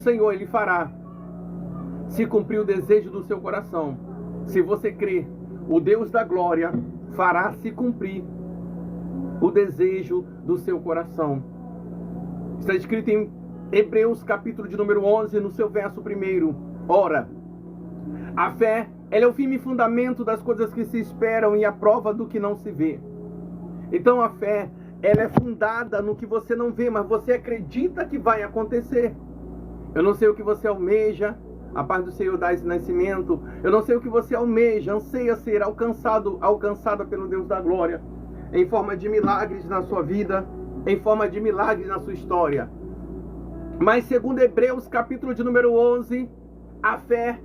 O Senhor, Ele fará se cumprir o desejo do seu coração. Se você crê, o Deus da glória fará se cumprir o desejo do seu coração. Está escrito em Hebreus capítulo de número 11, no seu verso 1. Ora, a fé, ela é o firme fundamento das coisas que se esperam e a prova do que não se vê. Então a fé, ela é fundada no que você não vê, mas você acredita que vai acontecer. Eu não sei o que você almeja, a paz do Senhor dá esse nascimento. Eu não sei o que você almeja, anseia ser alcançada pelo Deus da glória, em forma de milagres na sua vida, em forma de milagres na sua história. Mas segundo Hebreus capítulo de número 11, a fé,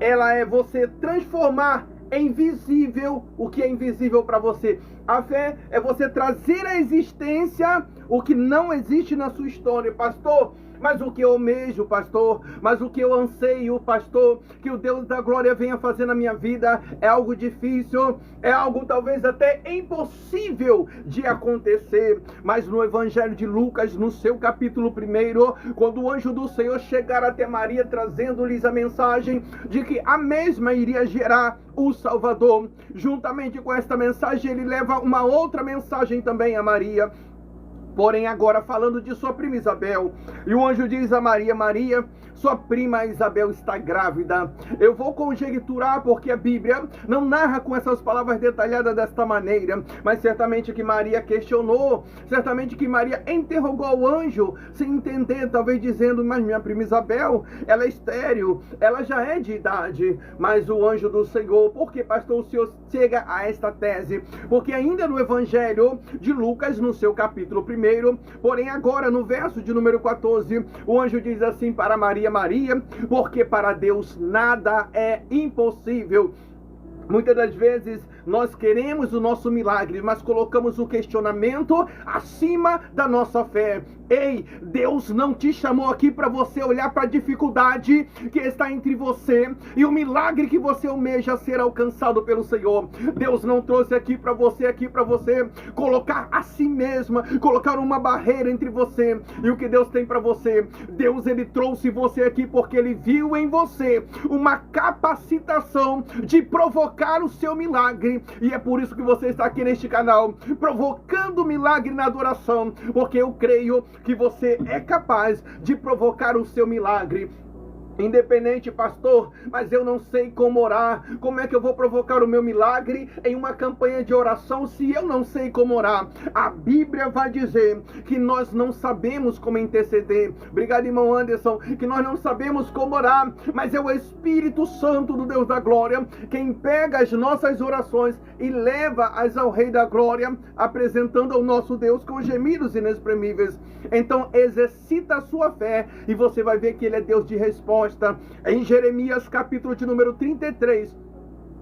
ela é você transformar em visível o que é invisível para você. A fé é você trazer à existência o que não existe na sua história. Pastor, mas o que eu almejo, pastor, mas o que eu anseio, pastor, que o Deus da glória venha fazer na minha vida, é algo difícil, é algo talvez até impossível de acontecer. Mas no Evangelho de Lucas, no seu capítulo 1, quando o anjo do Senhor chegar até Maria, trazendo-lhes a mensagem de que a mesma iria gerar o Salvador, juntamente com esta mensagem, ele leva uma outra mensagem também a Maria. Porém, agora falando de sua prima Isabel, e o anjo diz a Maria: Maria, sua prima Isabel está grávida. Eu vou conjecturar porque a Bíblia não narra com essas palavras detalhadas desta maneira, mas certamente que Maria questionou, certamente que Maria interrogou o anjo, sem entender, talvez dizendo: mas minha prima Isabel, ela é estéril, ela já é de idade. Mas o anjo do Senhor, por que, pastor, o Senhor chega a esta tese? Porque ainda no Evangelho de Lucas, no seu capítulo 1, porém agora no verso de número 14, o anjo diz assim para Maria: Maria, porque para Deus nada é impossível. Muitas das vezes nós queremos o nosso milagre, mas colocamos o questionamento acima da nossa fé. Ei, Deus não te chamou aqui para você olhar para a dificuldade que está entre você e o milagre que você almeja ser alcançado pelo Senhor. Deus não trouxe aqui para você colocar a si mesma, colocar uma barreira entre você e o que Deus tem para você. Deus, ele trouxe você aqui porque ele viu em você uma capacitação de provocar o seu milagre, e é por isso que você está aqui neste canal, provocando o milagre na adoração, porque eu creio que você é capaz de provocar o seu milagre. Independente, pastor, mas eu não sei como orar. Como é que eu vou provocar o meu milagre em uma campanha de oração se eu não sei como orar? A Bíblia vai dizer que nós não sabemos como interceder. Obrigado, irmão Anderson. Que nós não sabemos como orar, mas é o Espírito Santo do Deus da glória quem pega as nossas orações e leva-as ao Rei da glória, apresentando ao nosso Deus com gemidos inexprimíveis. Então exercita a sua fé e você vai ver que ele é Deus de resposta. Em Jeremias capítulo de número 33,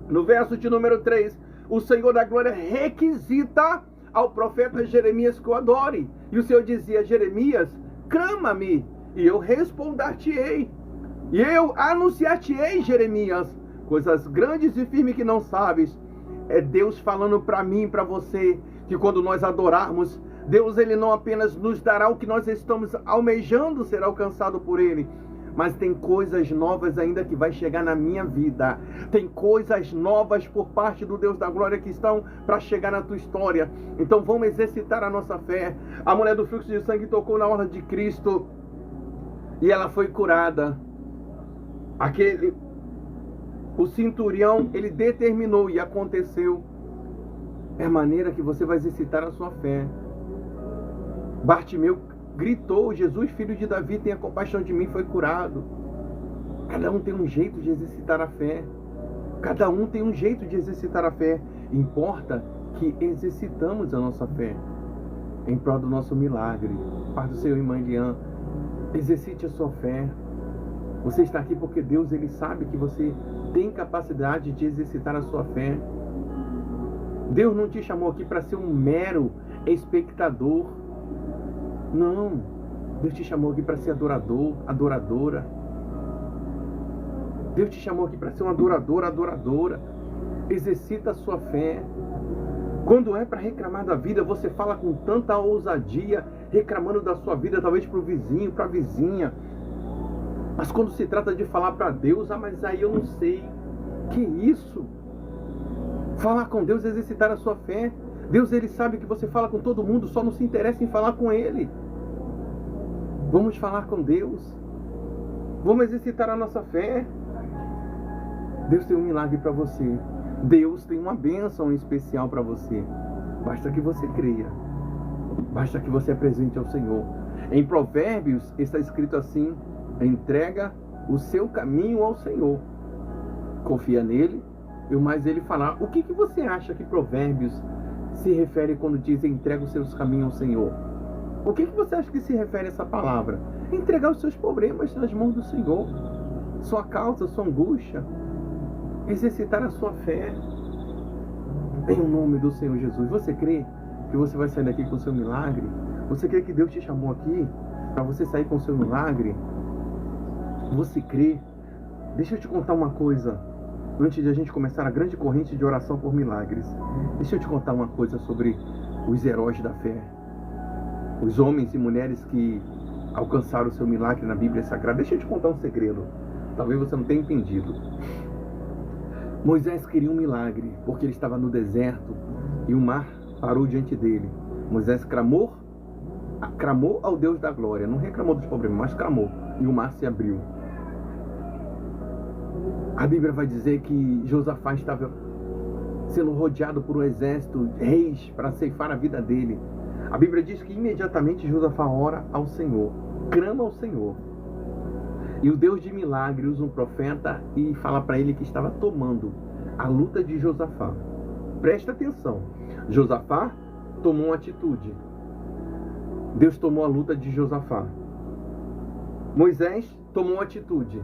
no verso de número 3, o Senhor da glória requisita ao profeta Jeremias que o adore. E o Senhor dizia: Jeremias, clama-me e eu responder-te-ei, e eu anunciar-te-ei, Jeremias, coisas grandes e firmes que não sabes. É Deus falando para mim e para você que quando nós adorarmos, Deus, ele não apenas nos dará o que nós estamos almejando ser alcançado por ele, mas tem coisas novas ainda que vai chegar na minha vida. Tem coisas novas por parte do Deus da glória que estão para chegar na tua história. Então vamos exercitar a nossa fé. A mulher do fluxo de sangue tocou na orla de Cristo e ela foi curada. O centurião, ele determinou e aconteceu. É a maneira que você vai exercitar a sua fé. Bartimeu gritou: Jesus, filho de Davi, tenha compaixão de mim, foi curado. Cada um tem um jeito de exercitar a fé. Cada um tem um jeito de exercitar a fé. Importa que exercitamos a nossa fé em prol do nosso milagre. Pai do Senhor, irmã Eliane, exercite a sua fé. Você está aqui porque Deus, ele sabe que você tem capacidade de exercitar a sua fé. Deus não te chamou aqui para ser um mero espectador. Não, Deus te chamou aqui para ser adorador, adoradora. Deus te chamou aqui para ser um adorador, adoradora. Exercita a sua fé. Quando é para reclamar da vida, você fala com tanta ousadia, reclamando da sua vida, talvez para o vizinho, para a vizinha. Mas quando se trata de falar para Deus, mas aí eu não sei. Que isso? Falar com Deus é exercitar a sua fé. Deus, Ele sabe que você fala com todo mundo, só não se interessa em falar com Ele. Vamos falar com Deus. Vamos exercitar a nossa fé. Deus tem um milagre para você. Deus tem uma bênção especial para você. Basta que você creia. Basta que você apresente ao Senhor. Em Provérbios está escrito assim: entrega o seu caminho ao Senhor. Confia nele e o mais ele falar. O que você acha que Provérbios se refere quando diz entrega os seus caminhos ao Senhor? O que você acha que se refere a essa palavra? Entregar os seus problemas nas mãos do Senhor. Sua causa, sua angústia. Exercitar a sua fé. Em o nome do Senhor Jesus. Você crê que você vai sair daqui com o seu milagre? Você crê que Deus te chamou aqui para você sair com o seu milagre? Você crê? Deixa eu te contar uma coisa. Antes de a gente começar a grande corrente de oração por milagres, deixa eu te contar uma coisa sobre os heróis da fé. Os homens e mulheres que alcançaram o seu milagre na Bíblia Sagrada. Deixa eu te contar um segredo. Talvez você não tenha entendido. Moisés queria um milagre, porque ele estava no deserto e o mar parou diante dele. Moisés clamou ao Deus da glória. Não reclamou dos problemas, mas clamou. E o mar se abriu. A Bíblia vai dizer que Josafá estava sendo rodeado por um exército, reis, para ceifar a vida dele. A Bíblia diz que imediatamente Josafá ora ao Senhor, clama ao Senhor. E o Deus de milagre usa um profeta e fala para ele que estava tomando a luta de Josafá. Presta atenção. Josafá tomou uma atitude. Deus tomou a luta de Josafá. Moisés tomou uma atitude.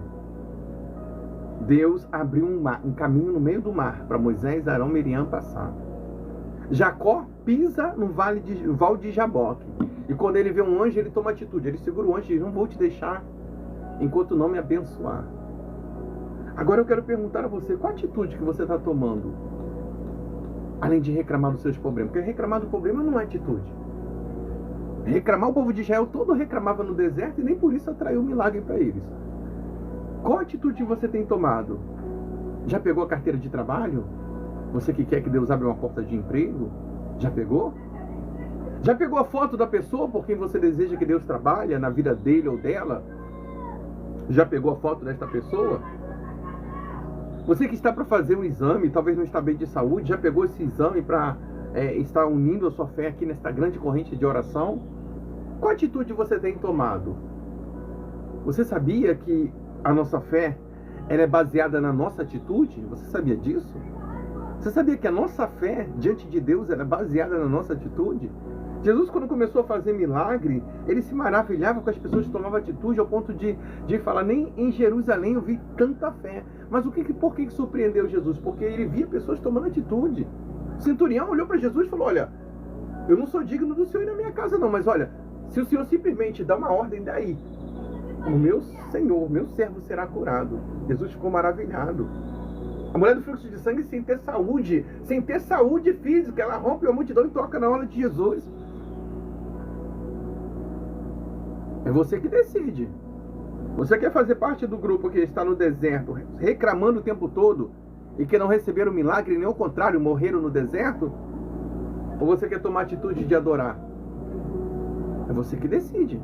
Deus abriu um caminho no meio do mar para Moisés, Arão, Miriam passar. Jacó pisa no vale de Jaboque. E quando ele vê um anjo, ele toma atitude. Ele segura o anjo e diz: não vou te deixar enquanto não me abençoar. Agora eu quero perguntar a você, qual a atitude que você está tomando? Além de reclamar dos seus problemas. Porque reclamar do problema não é atitude. Reclamar, o povo de Israel todo reclamava no deserto e nem por isso atraiu um milagre para eles. Qual atitude você tem tomado? Já pegou a carteira de trabalho? Você que quer que Deus abra uma porta de emprego? Já pegou? Já pegou a foto da pessoa por quem você deseja que Deus trabalhe na vida dele ou dela? Já pegou a foto desta pessoa? Você que está para fazer um exame, talvez não está bem de saúde, já pegou esse exame para estar unindo a sua fé aqui nesta grande corrente de oração? Qual atitude você tem tomado? Você sabia que a nossa fé ela é baseada na nossa atitude? Você sabia disso? Você sabia que a nossa fé diante de Deus ela é baseada na nossa atitude? Jesus, quando começou a fazer milagre, ele se maravilhava com as pessoas que tomavam atitude, ao ponto de falar: nem em Jerusalém eu vi tanta fé. Mas por que surpreendeu Jesus? Porque ele via pessoas tomando atitude. O centurião olhou para Jesus e falou: olha, eu não sou digno do Senhor ir na minha casa não, mas olha, se o Senhor simplesmente dá uma ordem daí, o meu Senhor, meu servo será curado. Jesus ficou maravilhado. A mulher do fluxo de sangue, sem ter saúde física, ela rompe a multidão e toca na hora de Jesus. É você que decide. Você quer fazer parte do grupo que está no deserto, reclamando o tempo todo, e que não receberam milagre, nem ao contrário, morreram no deserto? Ou você quer tomar atitude de adorar? É você que decide.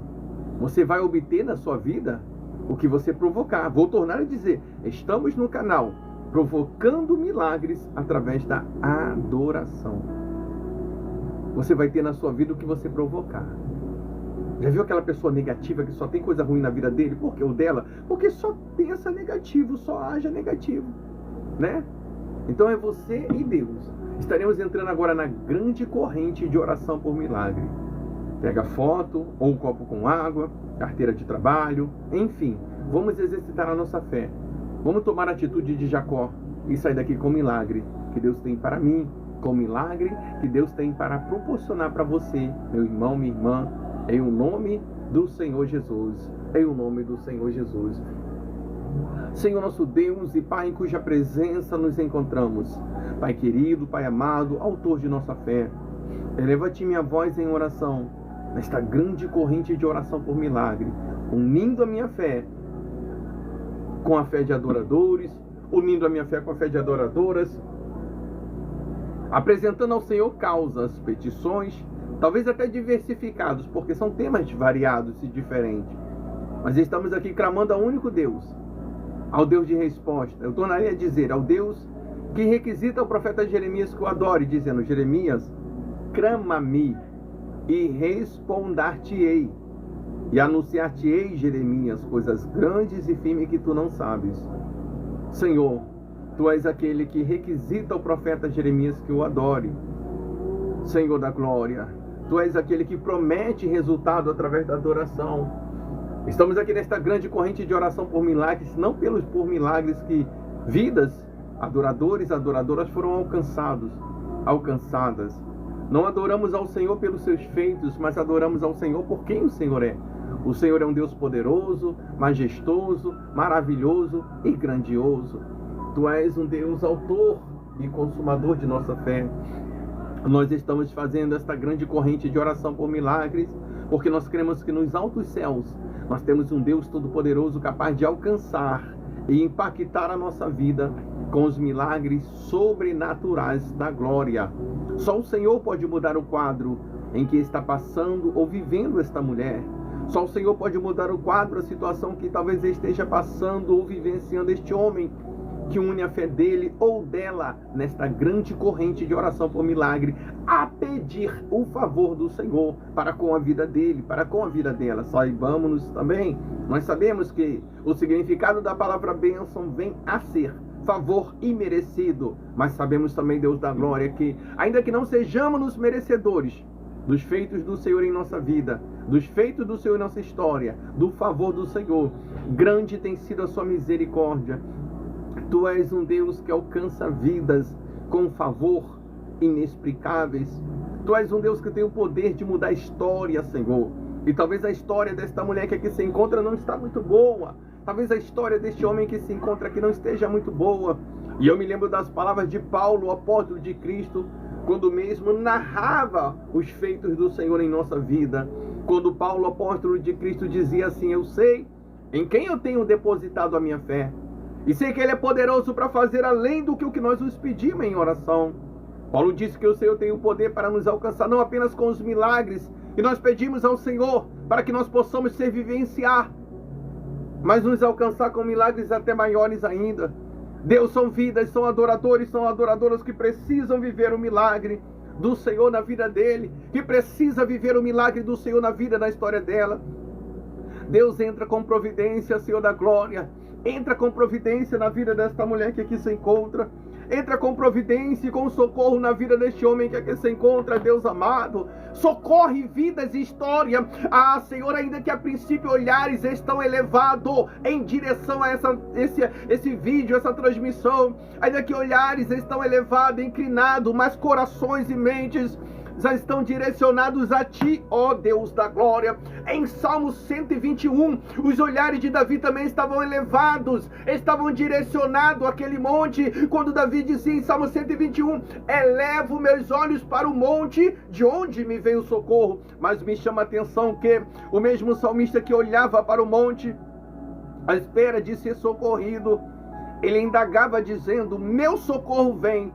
Você vai obter na sua vida o que você provocar. Vou tornar a dizer, estamos no canal Provocando Milagres através da adoração. Você vai ter na sua vida o que você provocar. Já viu aquela pessoa negativa que só tem coisa ruim na vida dele? Por quê? Ou dela? Porque só pensa negativo, só age negativo, né? Então é você e Deus. Estaremos entrando agora na grande corrente de oração por milagre. Pega foto, ou um copo com água, carteira de trabalho, enfim. Vamos exercitar a nossa fé. Vamos tomar a atitude de Jacó e sair daqui com milagre que Deus tem para mim, com milagre que Deus tem para proporcionar para você, meu irmão, minha irmã, em o nome do Senhor Jesus. Em o nome do Senhor Jesus. Senhor nosso Deus e Pai, em cuja presença nos encontramos. Pai querido, Pai amado, autor de nossa fé, eleva-te minha voz em oração, nesta grande corrente de oração por milagre, unindo a minha fé com a fé de adoradores, unindo a minha fé com a fé de adoradoras, apresentando ao Senhor causas, petições, talvez até diversificados, porque são temas variados e diferentes. Mas estamos aqui clamando ao único Deus, ao Deus de resposta. Eu tornaria a dizer, ao Deus que requisita o profeta Jeremias que o adore, dizendo: Jeremias, clama-me e respondar-te-ei, e anunciar-te-ei, Jeremias, coisas grandes e firmes que tu não sabes. Senhor, tu és aquele que requisita o profeta Jeremias que o adore. Senhor da glória, tu és aquele que promete resultado através da adoração. Estamos aqui nesta grande corrente de oração por milagres, não por milagres que vidas, adoradores, adoradoras foram alcançadas. Não adoramos ao Senhor pelos seus feitos, mas adoramos ao Senhor por quem o Senhor é. O Senhor é um Deus poderoso, majestoso, maravilhoso e grandioso. Tu és um Deus autor e consumador de nossa fé. Nós estamos fazendo esta grande corrente de oração por milagres, porque nós cremos que nos altos céus nós temos um Deus todo-poderoso capaz de alcançar e impactar a nossa vida com os milagres sobrenaturais da glória. Só o Senhor pode mudar o quadro em que está passando ou vivendo esta mulher. Só o Senhor pode mudar o quadro, a situação que talvez esteja passando ou vivenciando este homem, que une a fé dele ou dela nesta grande corrente de oração por milagre, a pedir o favor do Senhor para com a vida dele, para com a vida dela. Saibamos também, nós sabemos que o significado da palavra bênção vem a ser favor imerecido, mas sabemos também, Deus da glória, que ainda que não sejamos os merecedores dos feitos do Senhor em nossa vida, dos feitos do Senhor em nossa história, do favor do Senhor, grande tem sido a sua misericórdia. Tu és um Deus que alcança vidas com favor inexplicáveis. Tu és um Deus que tem o poder de mudar a história, Senhor. E talvez a história desta mulher que aqui se encontra não está muito boa. Talvez a história deste homem que se encontra aqui não esteja muito boa. E eu me lembro das palavras de Paulo, o apóstolo de Cristo, quando mesmo narrava os feitos do Senhor em nossa vida. Quando Paulo, apóstolo de Cristo, dizia assim: eu sei em quem eu tenho depositado a minha fé, e sei que Ele é poderoso para fazer além do que o que nós nos pedimos em oração. Paulo disse que o Senhor tem o poder para nos alcançar não apenas com os milagres que nós pedimos ao Senhor para que nós possamos ser vivenciar, mas nos alcançar com milagres até maiores ainda. Deus, são vidas, são adoradores, são adoradoras que precisam viver o milagre do Senhor na vida dele, que precisa viver o milagre do Senhor na vida, na história dela. Deus, entra com providência, Senhor da glória. Entra com providência na vida desta mulher que aqui se encontra. Entra com providência e com socorro na vida deste homem que aqui se encontra, Deus amado. Socorre vidas e história. Ah, Senhor, ainda que a princípio olhares estão elevados em direção a esse vídeo, essa transmissão. Ainda que olhares estão elevados, inclinados, mas corações e mentes já estão direcionados a Ti, ó Deus da glória. Em Salmo 121, os olhares de Davi também estavam elevados, estavam direcionados àquele monte, quando Davi dizia em Salmo 121, elevo meus olhos para o monte, de onde me vem o socorro. Mas me chama a atenção que o mesmo salmista que olhava para o monte, à espera de ser socorrido, ele indagava dizendo, meu socorro vem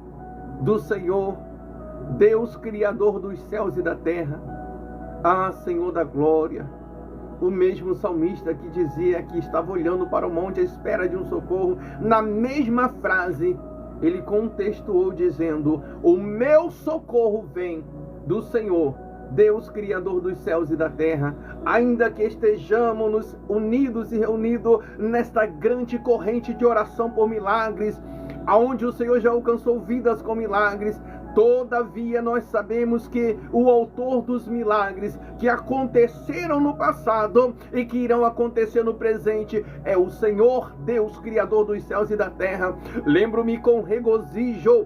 do Senhor, Deus Criador dos céus e da terra. Ah, Senhor da glória, o mesmo salmista que dizia que estava olhando para o monte à espera de um socorro, na mesma frase, ele contextuou dizendo, o meu socorro vem do Senhor, Deus Criador dos céus e da terra. Ainda que estejamos unidos e reunidos nesta grande corrente de oração por milagres, aonde o Senhor já alcançou vidas com milagres, todavia nós sabemos que o autor dos milagres que aconteceram no passado e que irão acontecer no presente é o Senhor, Deus Criador dos céus e da terra. Lembro-me com regozijo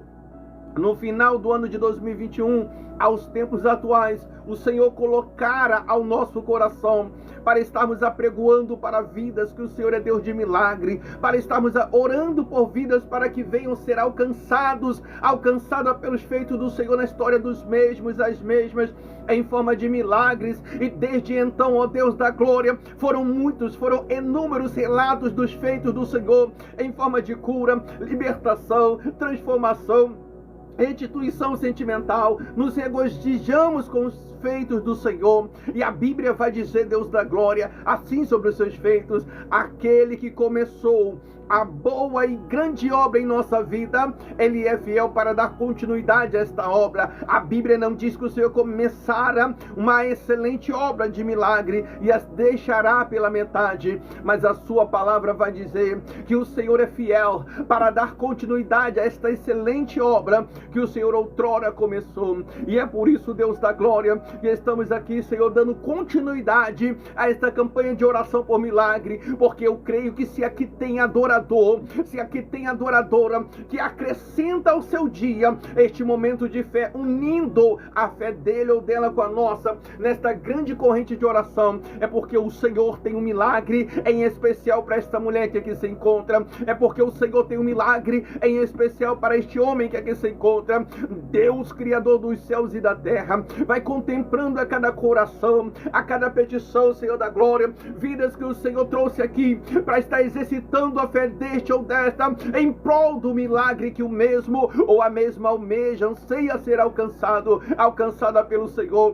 no final do ano de 2021, aos tempos atuais, o Senhor colocara ao nosso coração para estarmos apregoando para vidas que o Senhor é Deus de milagre, para estarmos orando por vidas para que venham ser alcançadas pelos feitos do Senhor na história dos mesmos, as mesmas, em forma de milagres. E desde então, ó Deus da glória, foram inúmeros relatos dos feitos do Senhor em forma de cura, libertação, transformação, restituição sentimental. Nos regozijamos com os feitos do Senhor, e a Bíblia vai dizer, Deus da glória, assim sobre os seus feitos: aquele que começou a boa e grande obra em nossa vida, Ele é fiel para dar continuidade a esta obra. A Bíblia não diz que o Senhor começara uma excelente obra de milagre e as deixará pela metade, mas a sua palavra vai dizer que o Senhor é fiel para dar continuidade a esta excelente obra que o Senhor outrora começou. E é por isso, Deus da glória, que estamos aqui, Senhor, dando continuidade a esta campanha de oração por milagre, porque eu creio que se aqui tem adorador, se aqui tem adoradora que acrescenta ao seu dia este momento de fé, unindo a fé dele ou dela com a nossa, nesta grande corrente de oração, é porque o Senhor tem um milagre em especial para esta mulher que aqui se encontra, é porque o Senhor tem um milagre em especial para este homem que aqui se encontra. Deus, Criador dos céus e da terra, vai contemplando a cada coração, a cada petição, Senhor da glória, vidas que o Senhor trouxe aqui para estar exercitando a fé deste ou desta, em prol do milagre que o mesmo ou a mesma almeja, anseia ser alcançada pelo Senhor.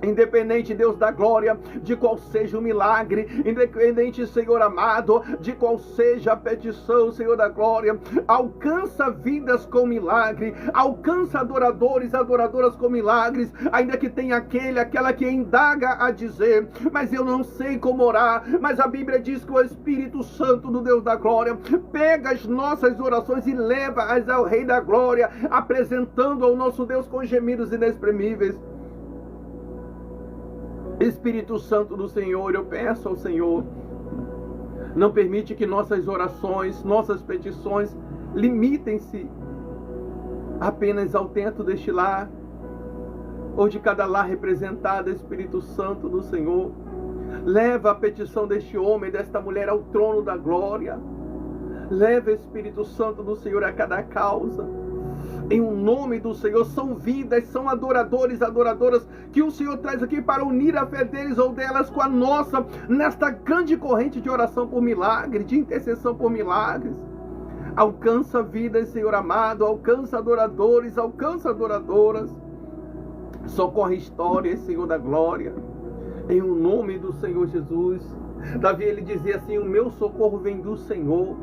Independente, Deus da glória, de qual seja o milagre, independente, Senhor amado, de qual seja a petição, Senhor da glória, alcança vidas com milagre, alcança adoradores, adoradoras com milagres, ainda que tenha aquela que indaga a dizer: mas eu não sei como orar. Mas a Bíblia diz que o Espírito Santo do Deus da glória pega as nossas orações e leva-as ao Rei da glória, apresentando ao nosso Deus com gemidos inexprimíveis. Espírito Santo do Senhor, eu peço ao Senhor, não permite que nossas orações, nossas petições limitem-se apenas ao teto deste lar, ou de cada lar representado. Espírito Santo do Senhor, leva a petição deste homem, desta mulher ao trono da glória. Leva, Espírito Santo do Senhor, a cada causa. Em o nome do Senhor, são vidas, são adoradores, adoradoras que o Senhor traz aqui para unir a fé deles ou delas com a nossa, nesta grande corrente de oração por milagre, de intercessão por milagres. Alcança vidas, Senhor amado, alcança adoradores, alcança adoradoras. Socorre histórias, Senhor da glória, em o nome do Senhor Jesus. Davi, ele dizia assim: o meu socorro vem do Senhor.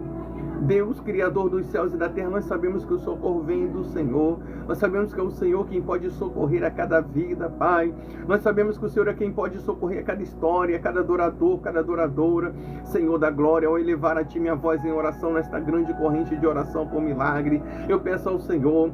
Deus, Criador dos céus e da terra, nós sabemos que o socorro vem do Senhor. Nós sabemos que é o Senhor quem pode socorrer a cada vida, Pai. Nós sabemos que o Senhor é quem pode socorrer a cada história, a cada adorador, cada adoradora. Senhor da glória, ao elevar a Ti minha voz em oração nesta grande corrente de oração por milagre, eu peço ao Senhor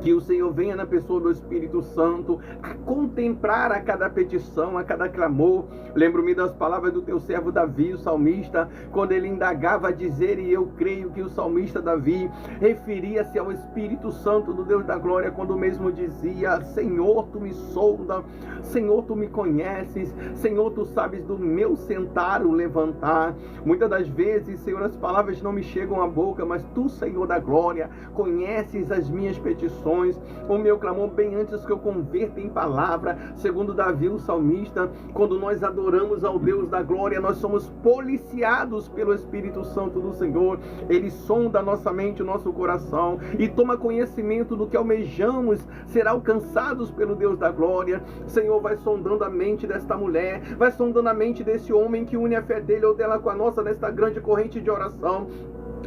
que o Senhor venha na pessoa do Espírito Santo a contemplar a cada petição, a cada clamor. Lembro-me das palavras do teu servo Davi, o salmista, quando ele indagava a dizer, e eu creio que o salmista Davi referia-se ao Espírito Santo do Deus da glória, quando mesmo dizia: Senhor, Tu me sonda, Senhor, Tu me conheces, Senhor, Tu sabes do meu sentar, o levantar. Muitas das vezes, Senhor, as palavras não me chegam à boca, mas Tu, Senhor da glória, conheces as minhas petições, o meu clamor bem antes que eu converta em palavra. Segundo Davi, o salmista, quando nós adoramos ao Deus da glória, nós somos policiados pelo Espírito Santo do Senhor. Ele sonda a nossa mente, o nosso coração, e toma conhecimento do que almejamos ser alcançados pelo Deus da glória. Senhor, vai sondando a mente desta mulher, vai sondando a mente desse homem que une a fé dele ou dela com a nossa nesta grande corrente de oração.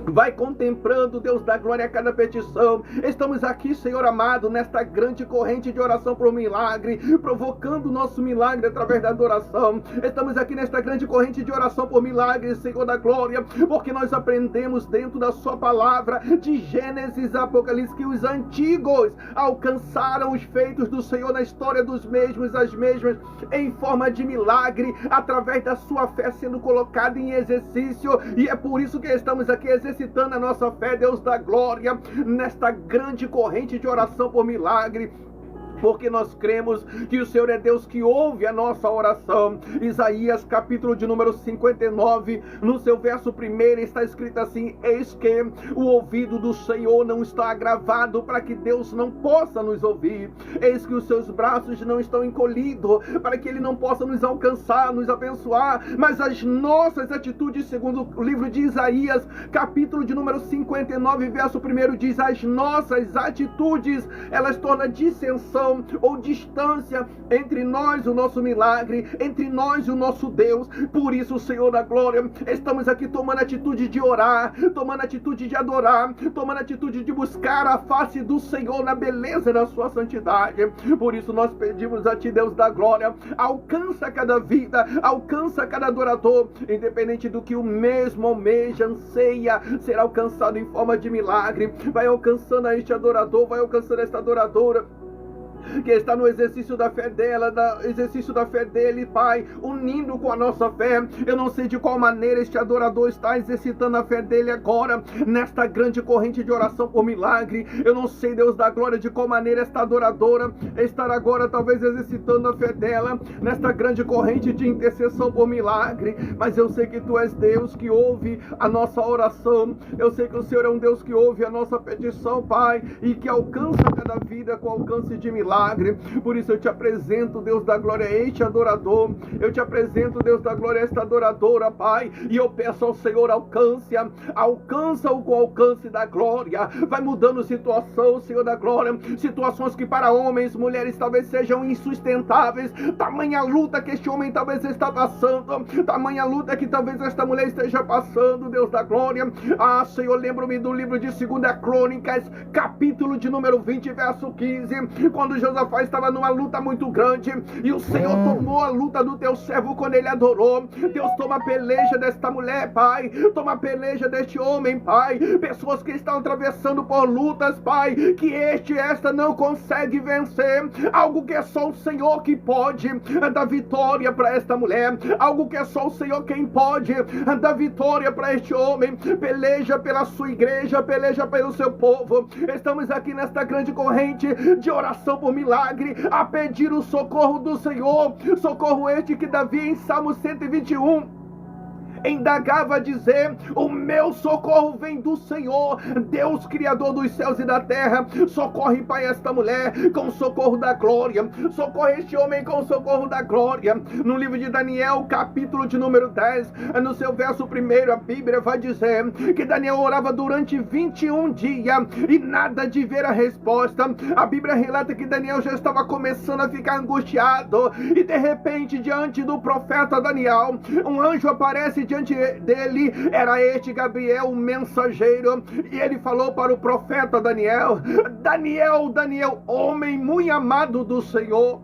Vai contemplando, Deus da glória, a cada petição. Estamos aqui, Senhor amado, nesta grande corrente de oração por milagre, provocando o nosso milagre através da adoração. Estamos aqui nesta grande corrente de oração por milagre, Senhor da glória, porque nós aprendemos dentro da sua palavra, de Gênesis a Apocalipse, que os antigos alcançaram os feitos do Senhor na história dos mesmos, as mesmas, em forma de milagre, através da sua fé sendo colocada em exercício. E é por isso que estamos aqui exercitando exercitando a nossa fé, Deus da glória, nesta grande corrente de oração por milagre, porque nós cremos que o Senhor é Deus que ouve a nossa oração. Isaías capítulo de número 59, no seu verso 1 está escrito assim: eis que o ouvido do Senhor não está agravado para que Deus não possa nos ouvir, eis que os seus braços não estão encolhidos para que Ele não possa nos alcançar, nos abençoar, mas as nossas atitudes, segundo o livro de Isaías capítulo de número 59, verso 1 diz: as nossas atitudes, elas tornam dissensão ou distância entre nós e o nosso milagre, entre nós e o nosso Deus. Por isso, Senhor da glória, estamos aqui tomando atitude de orar, tomando atitude de adorar, tomando atitude de buscar a face do Senhor na beleza da sua santidade. Por isso nós pedimos a Ti, Deus da glória, alcança cada vida, alcança cada adorador, independente do que o mesmo almeja, anseia ser alcançado em forma de milagre. Vai alcançando a este adorador, vai alcançando esta adoradora que está no exercício da fé dela, no exercício da fé dele, Pai, unindo com a nossa fé. Eu não sei de qual maneira este adorador está exercitando a fé dele agora, nesta grande corrente de oração por milagre. Eu não sei, Deus da glória, de qual maneira esta adoradora está agora talvez exercitando a fé dela, nesta grande corrente de intercessão por milagre, mas eu sei que Tu és Deus que ouve a nossa oração. Eu sei que o Senhor é um Deus que ouve a nossa petição, Pai, e que alcança cada vida com alcance de milagre. Por isso eu te apresento, Deus da glória, este adorador. Eu te apresento, Deus da glória, esta adoradora, Pai, e eu peço ao Senhor, alcança-o com o alcance da glória. Vai mudando situação, Senhor da glória, situações que para homens, mulheres talvez sejam insustentáveis, tamanha luta que este homem talvez está passando, tamanha luta que talvez esta mulher esteja passando, Deus da glória. Ah, Senhor, lembro-me do livro de 2 Crônicas, capítulo de número 20, verso 15, quando Josafá estava numa luta muito grande, e o Senhor tomou a luta do teu servo quando ele adorou. Deus, toma a peleja desta mulher, Pai, toma a peleja deste homem, Pai, pessoas que estão atravessando por lutas, Pai, que esta não consegue vencer, algo que é só o Senhor que pode dar vitória para esta mulher, algo que é só o Senhor quem pode dar vitória para este homem. Peleja pela sua igreja, peleja pelo seu povo. Estamos aqui nesta grande corrente de oração por milagre, a pedir o socorro do Senhor, socorro este que Davi em Salmo 121 indagava a dizer: o meu socorro vem do Senhor, Deus criador dos céus e da terra. Socorre, Pai, esta mulher com o socorro da glória, socorre este homem com o socorro da glória. No livro de Daniel, capítulo de número 10, no seu verso 1, a Bíblia vai dizer que Daniel orava durante 21 dias e nada de ver a resposta. A Bíblia relata que Daniel já estava começando a ficar angustiado, e de repente, diante do profeta Daniel, um anjo aparece diante dele. Era este Gabriel, o mensageiro, e ele falou para o profeta Daniel: Daniel, homem muito amado do Senhor,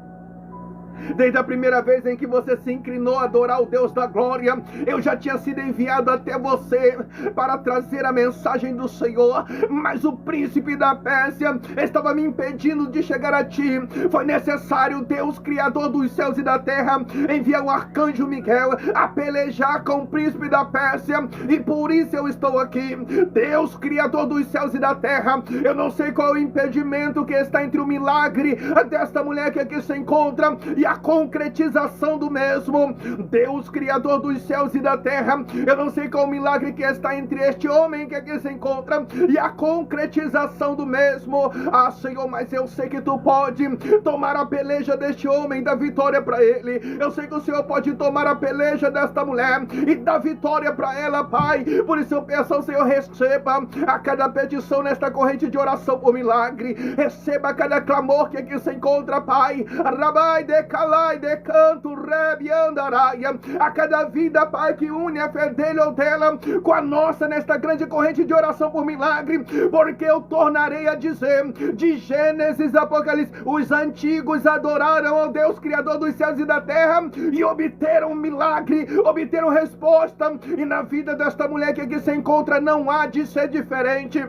desde a primeira vez em que você se inclinou a adorar o Deus da glória, eu já tinha sido enviado até você para trazer a mensagem do Senhor, mas o príncipe da Pérsia estava me impedindo de chegar a ti. Foi necessário, Deus criador dos céus e da terra, enviar o arcanjo Miguel a pelejar com o príncipe da Pérsia, e por isso eu estou aqui. Deus criador dos céus e da terra, eu não sei qual é o impedimento que está entre o milagre desta mulher que aqui se encontra e a concretização do mesmo. Deus criador dos céus e da terra, eu não sei qual o milagre que está entre este homem que aqui se encontra e a concretização do mesmo. Ah, Senhor, mas eu sei que Tu pode tomar a peleja deste homem, dar vitória para ele. Eu sei que o Senhor pode tomar a peleja desta mulher e dar vitória para ela, Pai. Por isso eu peço ao Senhor, receba a cada petição nesta corrente de oração por milagre, receba cada clamor que aqui se encontra, Pai. Rabai de calai de canto rebe andaraia, a cada vida, Pai, que une a fé dele ou dela com a nossa nesta grande corrente de oração por milagre, porque eu tornarei a dizer, de Gênesis a Apocalipse, os antigos adoraram ao Deus criador dos céus e da terra e obteram milagre, obteram resposta, e na vida desta mulher que aqui se encontra não há de ser diferente.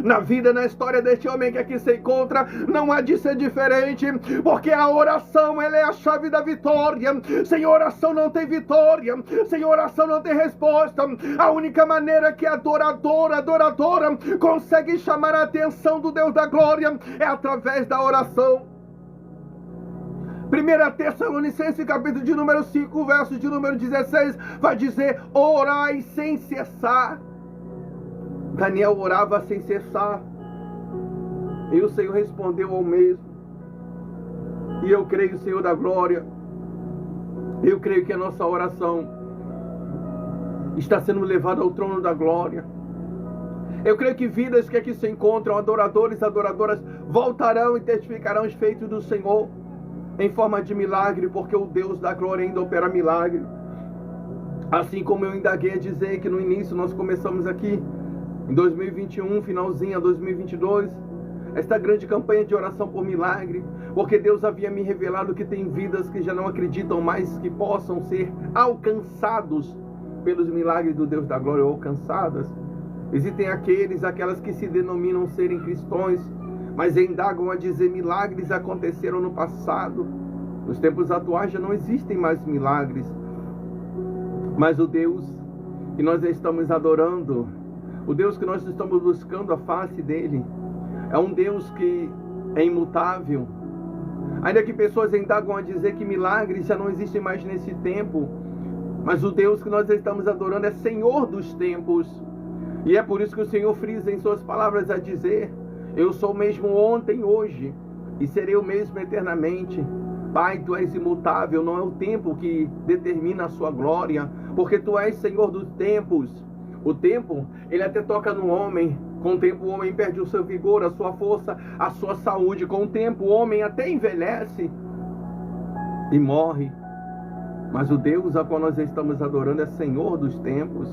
Na vida, na história deste homem que aqui se encontra, não há de ser diferente, porque a oração, ela é a chave da vitória. Sem oração não tem vitória, sem oração não tem resposta. A única maneira que a adoradora consegue chamar a atenção do Deus da glória é através da oração. 1 Tessalonicenses, capítulo de número 5, verso de número 16, vai dizer: orai sem cessar. Daniel orava sem cessar, e o Senhor respondeu ao mesmo. E eu creio, Senhor da glória, eu creio que a nossa oração está sendo levada ao trono da glória. Eu creio que vidas que aqui se encontram, adoradores, adoradoras, voltarão e testificarão os feitos do Senhor em forma de milagre, porque o Deus da glória ainda opera milagre. Assim como eu indaguei a dizer que no início nós começamos aqui, em 2021, finalzinho a 2022, esta grande campanha de oração por milagre, porque Deus havia me revelado que tem vidas que já não acreditam mais que possam ser alcançados pelos milagres do Deus da glória, ou alcançadas. Existem aquelas que se denominam serem cristãos, mas indagam a dizer: milagres aconteceram no passado. Nos tempos atuais já não existem mais milagres. Mas o Deus que nós estamos adorando, o Deus que nós estamos buscando a face dele, é um Deus que é imutável. Ainda que pessoas indagam a dizer que milagres já não existem mais nesse tempo, mas o Deus que nós estamos adorando é Senhor dos tempos. E é por isso que o Senhor frisa em suas palavras a dizer: eu sou o mesmo ontem, hoje, e serei o mesmo eternamente. Pai, tu és imutável, não é o tempo que determina a sua glória, porque tu és Senhor dos tempos. O tempo, ele até toca no homem. Com o tempo o homem perde o seu vigor, a sua força, a sua saúde. Com o tempo o homem até envelhece e morre. Mas o Deus a qual nós estamos adorando é Senhor dos tempos.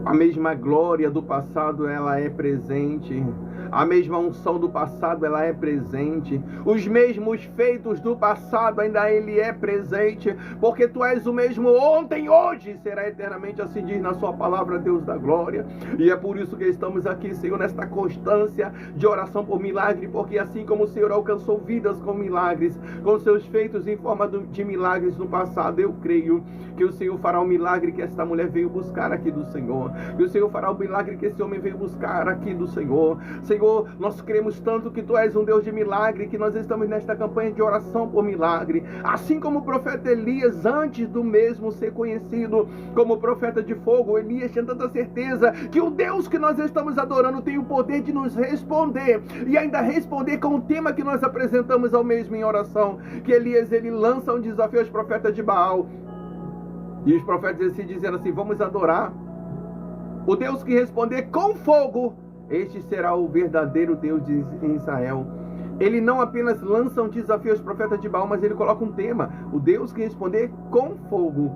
A mesma glória do passado, ela é presente. A mesma unção do passado, ela é presente. Os mesmos feitos do passado, ainda ele é presente. Porque tu és o mesmo ontem, hoje, e será eternamente, assim diz na sua palavra, Deus da glória. E é por isso que estamos aqui, Senhor, nesta constância de oração por milagre. Porque assim como o Senhor alcançou vidas com milagres, com seus feitos em forma de milagres no passado, eu creio que o Senhor fará o milagre que esta mulher veio buscar aqui do Senhor. Que o Senhor fará o milagre que esse homem veio buscar aqui do Senhor. Senhor, nós cremos tanto que tu és um Deus de milagre, que nós estamos nesta campanha de oração por milagre. Assim como o profeta Elias, antes do mesmo ser conhecido como profeta de fogo, Elias tinha tanta certeza que o Deus que nós estamos adorando tem o poder de nos responder, e ainda responder com o tema que nós apresentamos ao mesmo em oração. Que Elias, ele lança um desafio aos profetas de Baal, e os profetas se dizendo assim: vamos adorar o Deus que responder com fogo, este será o verdadeiro Deus de Israel. Ele não apenas lança um desafio aos profetas de Baal, mas ele coloca um tema: o Deus que responder com fogo.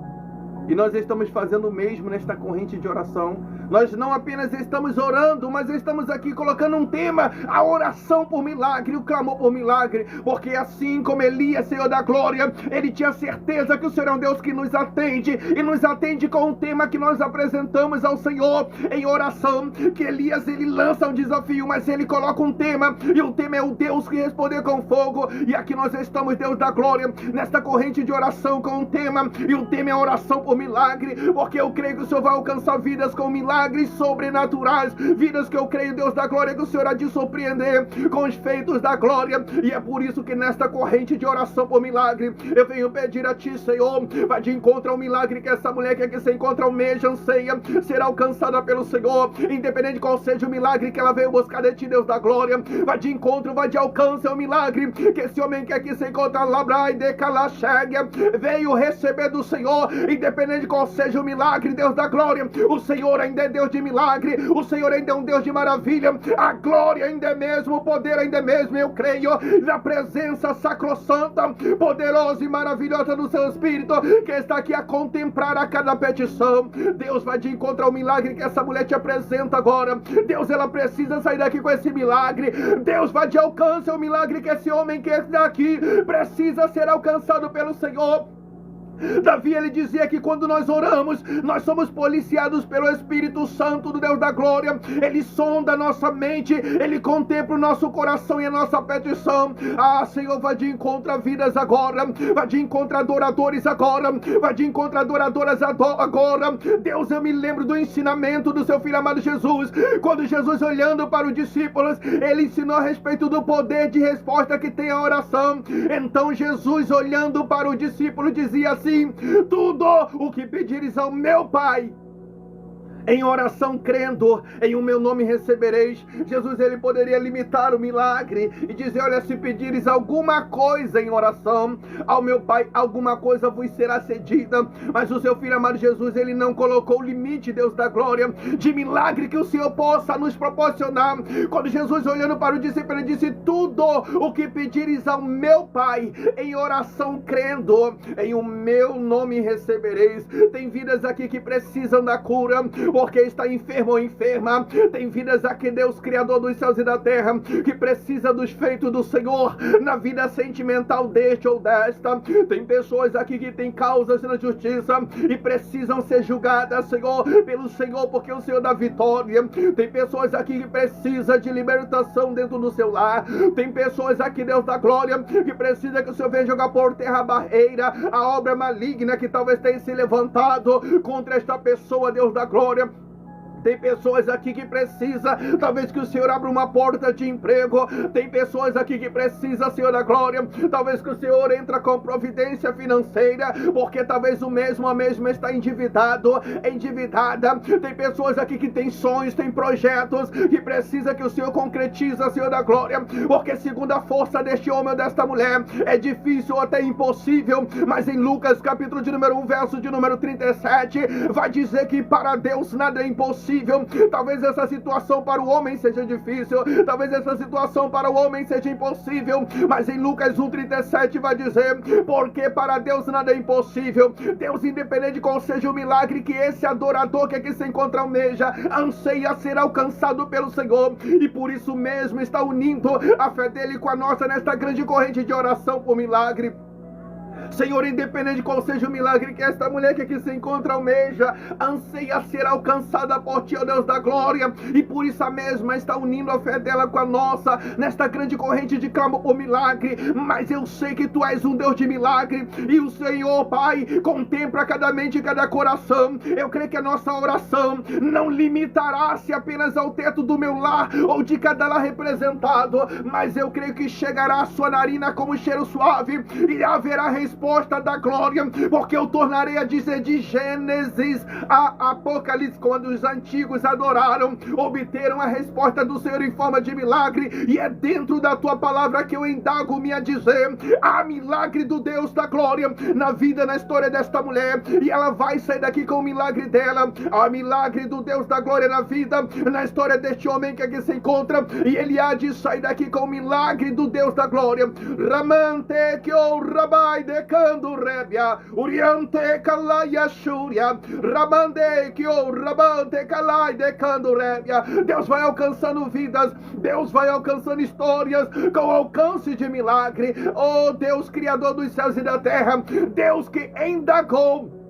E nós estamos fazendo o mesmo nesta corrente de oração. Nós não apenas estamos orando, mas estamos aqui colocando um tema: a oração por milagre, o clamor por milagre. Porque assim como Elias, Senhor da glória, ele tinha certeza que o Senhor é um Deus que nos atende, e nos atende com o tema que nós apresentamos ao Senhor em oração. Que Elias, ele lança um desafio, mas ele coloca um tema, e o tema é o Deus que responder com fogo. E aqui nós estamos, Deus da glória, nesta corrente de oração com um tema, e o tema é a oração por milagre, porque eu creio que o Senhor vai alcançar vidas com milagres sobrenaturais, vidas que eu creio, Deus da glória, que o Senhor há de surpreender com os feitos da glória. E é por isso que nesta corrente de oração por milagre, eu venho pedir a ti, Senhor, vai de encontro ao milagre que essa mulher que aqui se encontra almeja, anseia, será alcançada pelo Senhor, independente de qual seja o milagre que ela veio buscar de ti, Deus da glória. Vai de encontro, vai de alcance ao milagre que esse homem que aqui se encontra labrai de calachegue veio receber do Senhor, independente de qual seja o milagre, Deus da glória. O Senhor ainda é Deus de milagre, o Senhor ainda é um Deus de maravilha, a glória ainda é mesmo, o poder ainda é mesmo. Eu creio na presença sacrossanta, poderosa e maravilhosa do seu Espírito, que está aqui a contemplar a cada petição. Deus vai de encontro ao milagre que essa mulher te apresenta agora. Deus, ela precisa sair daqui com esse milagre. Deus vai de alcance ao milagre que esse homem que está aqui precisa ser alcançado pelo Senhor. Davi, ele dizia que quando nós oramos, nós somos policiados pelo Espírito Santo do Deus da glória. Ele sonda a nossa mente, ele contempla o nosso coração e a nossa petição. Ah, Senhor, vai de encontro a vidas agora, vai de encontro a adoradores agora, vai de encontro a adoradoras agora. Deus, eu me lembro do ensinamento do seu filho amado Jesus, quando Jesus, olhando para os discípulos, ele ensinou a respeito do poder de resposta que tem a oração. Então Jesus, olhando para o discípulo, dizia assim: tudo o que pedires ao meu Pai, em oração crendo, em o meu nome recebereis. Jesus, ele poderia limitar o milagre e dizer: olha, se pedires alguma coisa em oração ao meu Pai, alguma coisa vos será cedida. Mas o seu filho amado Jesus, ele não colocou limite, Deus da glória, de milagre que o Senhor possa nos proporcionar. Quando Jesus, olhando para o discípulo, ele disse: tudo o que pedires ao meu Pai, em oração crendo, em o meu nome recebereis. Tem vidas aqui que precisam da cura, porque está enfermo ou enferma. Tem vidas aqui, Deus, Criador dos céus e da terra, que precisa dos feitos do Senhor na vida sentimental deste ou desta. Tem pessoas aqui que têm causas na justiça e precisam ser julgadas, Senhor, pelo Senhor, porque o Senhor dá vitória. Tem pessoas aqui que precisam de libertação dentro do seu lar. Tem pessoas aqui, Deus da glória, que precisa que o Senhor venha jogar por terra a barreira, a obra maligna que talvez tenha se levantado contra esta pessoa, Deus da glória. Tem pessoas aqui que precisa, talvez, que o Senhor abra uma porta de emprego. Tem pessoas aqui que precisa, Senhor da glória, talvez que o Senhor entre com providência financeira, porque talvez a mesma está endividada. Tem pessoas aqui que tem sonhos, tem projetos, que precisa que o Senhor concretiza, Senhor da glória, porque segundo a força deste homem ou desta mulher, é difícil ou até impossível. Mas em Lucas capítulo de número 1, verso de número 37, vai dizer que para Deus nada é impossível. Talvez essa situação para o homem seja difícil, talvez essa situação para o homem seja impossível, mas em Lucas 1,37 vai dizer: porque para Deus nada é impossível. Deus, independente de qual seja o milagre que esse adorador que aqui se encontra almeja, anseia ser alcançado pelo Senhor, e por isso mesmo está unindo a fé dele com a nossa nesta grande corrente de oração por milagre. Senhor, independente de qual seja o milagre que esta mulher que aqui se encontra almeja, anseia ser alcançada por Ti, ó Deus da glória, e por isso a mesma está unindo a fé dela com a nossa, nesta grande corrente de clamor por milagre. Mas eu sei que Tu és um Deus de milagre, e o Senhor, Pai, contempla cada mente e cada coração. Eu creio que a nossa oração não limitará-se apenas ao teto do meu lar, ou de cada lar representado, mas eu creio que chegará a sua narina como cheiro suave, e haverá resposta da glória, porque eu tornarei a dizer de Gênesis a Apocalipse, quando os antigos adoraram, obteram a resposta do Senhor em forma de milagre, e é dentro da Tua palavra que eu indago-me a dizer: há milagre do Deus da glória na vida, na história desta mulher, e ela vai sair daqui com o milagre dela. Há milagre do Deus da glória na vida, na história deste homem que aqui se encontra, e ele há de sair daqui com o milagre do Deus da glória. Ramante que o rabai de Cando rebia, Uriante calaya shuria, Rabande que o rabante calai de Cando rebia. Deus vai alcançando vidas, Deus vai alcançando histórias com alcance de milagre. Oh Deus, Criador dos céus e da terra, Deus que indagou,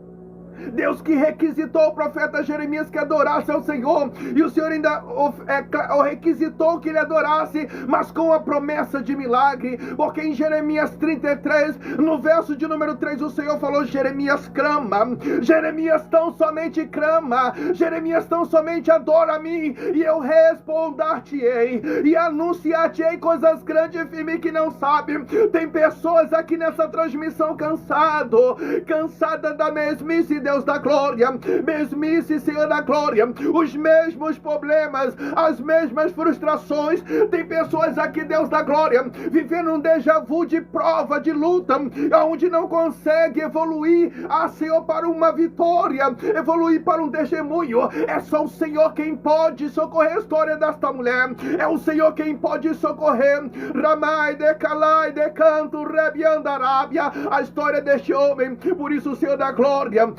Deus que requisitou o profeta Jeremias que adorasse ao Senhor, e o Senhor ainda o requisitou que ele adorasse, mas com a promessa de milagre, porque em Jeremias 33, no verso de número 3, o Senhor falou: Jeremias clama, Jeremias tão somente clama, Jeremias tão somente adora a mim, e eu responder-te-ei, e anunciar-te-ei coisas grandes e firmes que não sabe. Tem pessoas aqui nessa transmissão cansada da mesmice, Deus da glória, mesmice, Senhor da glória, os mesmos problemas, as mesmas frustrações. Tem pessoas aqui, Deus da glória, vivendo um déjà vu de prova, de luta, onde não consegue evoluir, Senhor, para uma vitória, evoluir para um testemunho. É só o Senhor quem pode socorrer a história desta mulher, é o Senhor quem pode socorrer Ramai de Calai de Canto Rebiandarábia, a história deste homem. Por isso, Senhor da glória,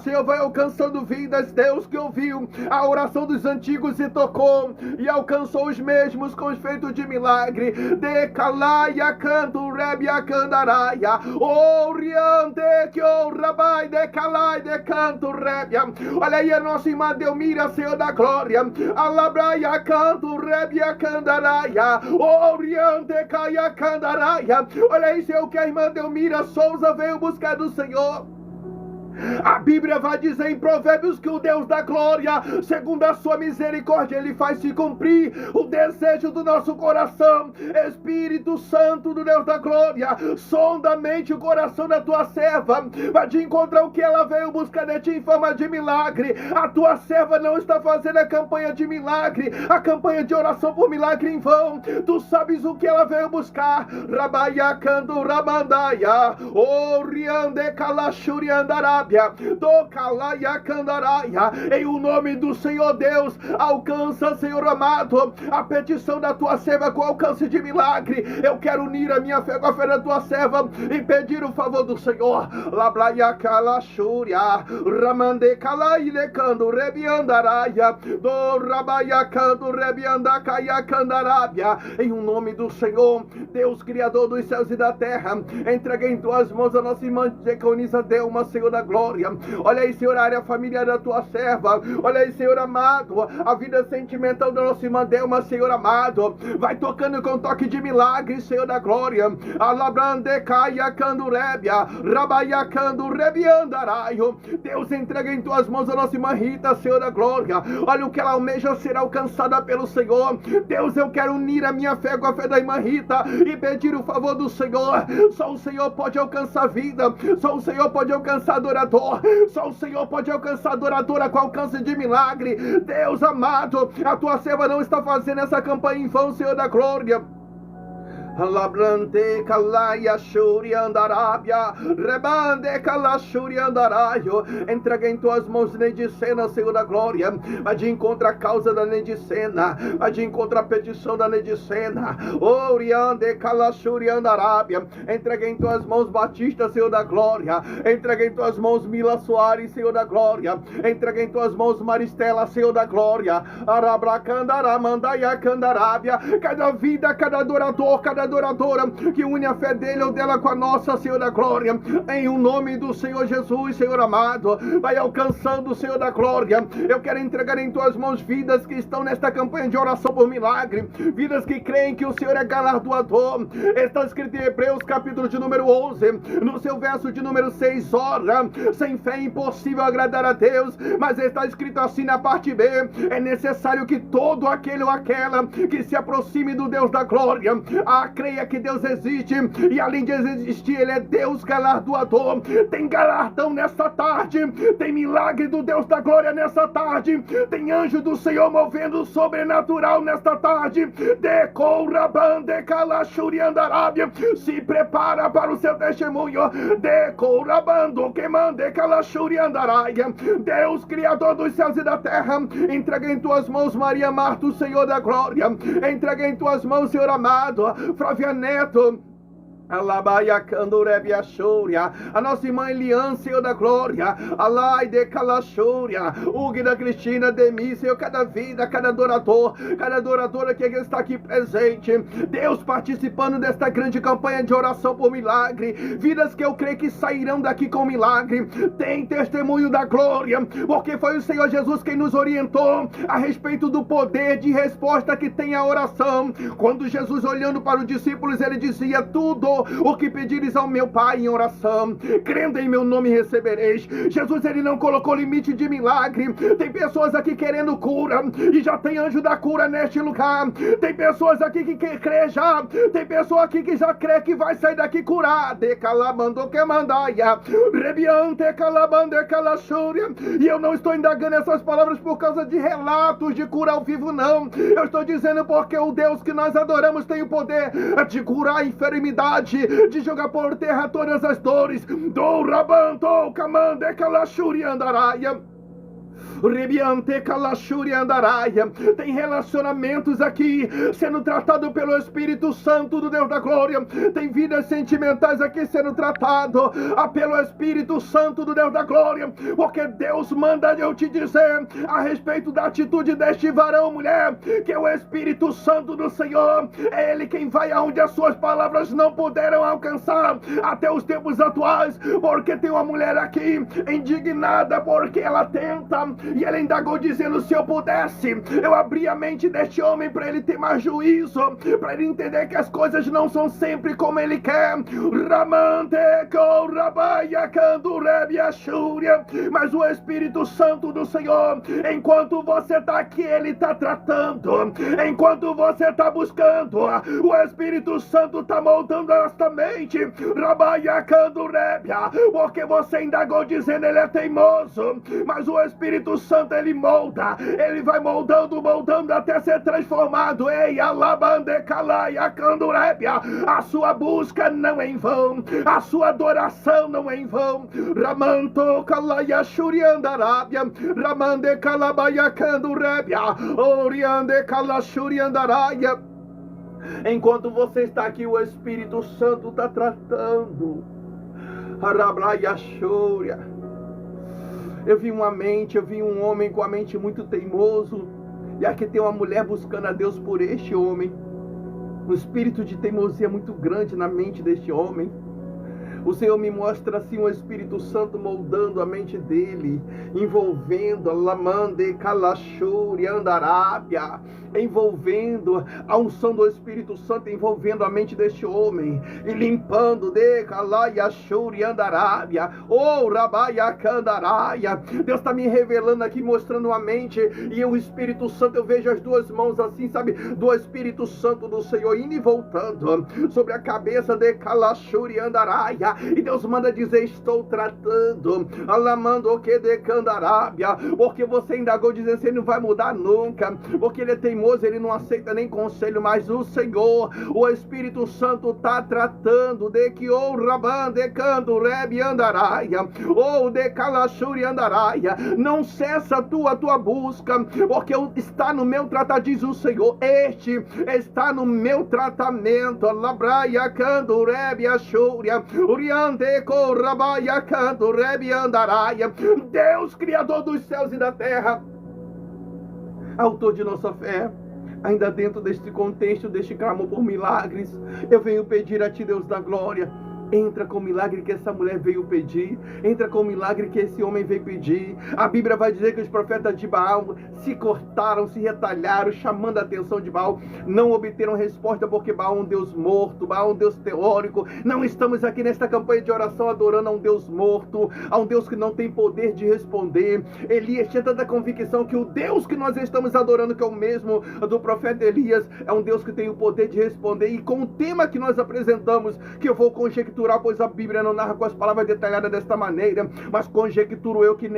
Senhor, vai alcançando vidas, Deus, que ouviu a oração dos antigos e tocou e alcançou os mesmos com efeito de milagre. Decalaia canto rebia candaraia, oriente que o rabai decalai de canto rebia. Olha aí a nossa irmã Delmira, Senhor da glória, alabraia canto rebia candaraia, oriente caia candaraia. Olha aí, Senhor, que a irmã Delmira Souza veio buscar do Senhor. A Bíblia vai dizer em Provérbios que o Deus da glória, segundo a sua misericórdia, Ele faz se cumprir o desejo do nosso coração. Espírito Santo do Deus da glória, sonda a mente e o coração da tua serva, vai de encontrar o que ela veio buscar de ti em forma de milagre. A tua serva não está fazendo a campanha de milagre, a campanha de oração por milagre em vão. Tu sabes o que ela veio buscar. Rabaia canto ramandaia, oriande calachuriandará, do calaia candaraia. Em o nome do Senhor Deus, alcança, Senhor amado, a petição da tua serva com alcance de milagre. Eu quero unir a minha fé com a fé da tua serva e pedir o favor do Senhor. Lablaia calachúria, ramande calaile cando rebiandaraia, do rabaia cando rebiandacaia candarábia. Em o nome do Senhor, Deus Criador dos céus e da terra, entregue em tuas mãos a nossa irmã Diaconisa Delma, Senhor da glória. Olha aí, Senhor, a área familiar da tua serva. Olha aí, Senhor amado, a vida sentimental da nossa irmã Delma, Senhor amado, vai tocando com toque de milagre, Senhor da glória. Alabrande caia candurébia, rabaia candurebiandaraio. Deus, entrega em tuas mãos a nossa irmã Rita, Senhor da glória. Olha o que ela almeja ser alcançada pelo Senhor. Deus, eu quero unir a minha fé com a fé da irmã Rita e pedir o favor do Senhor. Só o Senhor pode alcançar vida, só o Senhor pode alcançar adorador, só o Senhor pode alcançar adoradora com alcance de milagre. Deus amado, a tua serva não está fazendo essa campanha em vão, Senhor da glória. Labrante calaia shuri andarábia, rebande calashuri andaraio. Entrega em tuas mãos Nedicena, Senhor da glória. Vai de encontro a causa da Nedicena, vai de encontro a petição da Nedicena. Oriande calashuri andarábia. Entrega em tuas mãos Batista, Senhor da glória. Entrega em tuas mãos Mila Soares, Senhor da glória. Entrega em tuas mãos Maristela, Senhor da glória. Arabracandará, mandaia candarábia. Cada vida, cada adorador, cada adoradora que une a fé dele ou dela com a nossa, Senhor da glória, em o nome do Senhor Jesus, Senhor amado, vai alcançando, Senhor da glória. Eu quero entregar em tuas mãos vidas que estão nesta campanha de oração por milagre, vidas que creem que o Senhor é galardoador. Está escrito em Hebreus capítulo de número 11, no seu verso de número 6, ora, sem fé é impossível agradar a Deus, mas está escrito assim na parte B, é necessário que todo aquele ou aquela que se aproxime do Deus da glória, creia que Deus existe, e além de existir, Ele é Deus galardoador. Tem galardão nessa tarde, tem milagre do Deus da glória nessa tarde, tem anjo do Senhor movendo o sobrenatural nesta tarde. Decourabande calachuriandarábia, se prepara para o seu testemunho. Decourabando queimande calachuriandaraia. Deus Criador dos céus e da terra, entrega em tuas mãos Maria Marta, o Senhor da glória. Entrega em tuas mãos, Senhor amado, Flávia Neto, Alabaia candurebia shúria, a nossa irmã Eliane, Senhor da glória, Alai de calachúria, Ugda Cristina Demi, Senhor, cada vida, cada adorador, cada adoradora que está aqui presente, Deus, participando desta grande campanha de oração por milagre, vidas que eu creio que sairão daqui com milagre. Tem testemunho da glória, porque foi o Senhor Jesus quem nos orientou a respeito do poder de resposta que tem a oração. Quando Jesus, olhando para os discípulos, ele dizia: tudo o que pedires ao meu Pai em oração, crendo em meu nome recebereis. Jesus, ele não colocou limite de milagre. Tem pessoas aqui querendo cura, e já tem anjo da cura neste lugar. Tem pessoas aqui que crê já, tem pessoa aqui que já crê que vai sair daqui curada. Decalabando que mandaia, rebiante calabande calachúria. E eu não estou indagando essas palavras por causa de relatos de cura ao vivo, não. Eu estou dizendo porque o Deus que nós adoramos tem o poder de curar a enfermidade, de jogar por terra todas as dores. Do rabanto camande calachuri andaraia. Rebiante Kalashuri Andaraia. Tem relacionamentos aqui sendo tratado pelo Espírito Santo do Deus da glória. Tem vidas sentimentais aqui sendo tratado pelo Espírito Santo do Deus da glória. Porque Deus manda eu te dizer a respeito da atitude deste varão, mulher, que o Espírito Santo do Senhor é Ele quem vai aonde as suas palavras não puderam alcançar até os tempos atuais. Porque tem uma mulher aqui indignada porque ela tenta, e ela indagou dizendo: se eu pudesse, eu abria a mente deste homem para ele ter mais juízo, para ele entender que as coisas não são sempre como ele quer. Mas o Espírito Santo do Senhor, enquanto você está aqui, Ele está tratando. Enquanto você está buscando, o Espírito Santo está moldando esta mente. Porque você indagou dizendo: ele é teimoso. Mas o Espírito Santo, Ele molda. Ele vai moldando até ser transformado. Ei, a sua busca não é em vão. A sua adoração não é em vão. Ramanto kalaya shuriandarabia. Ramande kalabaya kandurebia. Oriande kalashuriandaraya. Enquanto você está aqui, o Espírito Santo está tratando. Eu vi um homem com a mente muito teimoso. E aqui tem uma mulher buscando a Deus por este homem. Um espírito de teimosia muito grande na mente deste homem. O Senhor me mostra assim o Espírito Santo moldando a mente dele, envolvendo a lamande kalashuri andarábia, envolvendo a unção do Espírito Santo, envolvendo a mente deste homem e limpando de kalayashuri andarábia, oh rabaya kandaraia. Deus está me revelando aqui, mostrando a mente, e o Espírito Santo, eu vejo as duas mãos assim, sabe, do Espírito Santo do Senhor indo e voltando sobre a cabeça de kalashuri andaraia. E Deus manda dizer: estou tratando, alamando o que de candarábia, porque você indagou dizendo: ele não vai mudar nunca, porque ele é teimoso, ele não aceita nem conselho. Mas o Senhor, o Espírito Santo está tratando de que o raban de cando rebi andaraia, ou de calachuri andaraia. Não cessa a tua busca, porque está no meu tratamento, diz o Senhor. Este está no meu tratamento. Labraia cando rebi achúria. Deus, Criador dos céus e da terra, autor de nossa fé, ainda dentro deste contexto, deste clamor por milagres, eu venho pedir a Ti, Deus da glória. Entra com o milagre que essa mulher veio pedir. Entra com o milagre que esse homem veio pedir. A Bíblia vai dizer que os profetas de Baal se cortaram, se retalharam, chamando a atenção de Baal. Não obteram resposta porque Baal é um Deus morto, Baal é um Deus teórico. Não estamos aqui nesta campanha de oração adorando a um Deus morto, a um Deus que não tem poder de responder. Elias tinha tanta convicção que o Deus que nós estamos adorando, que é o mesmo do profeta Elias, é um Deus que tem o poder de responder. E com o tema que nós apresentamos, que eu vou conjecturar, pois a Bíblia não narra com as palavras detalhadas desta maneira, mas conjecturo eu que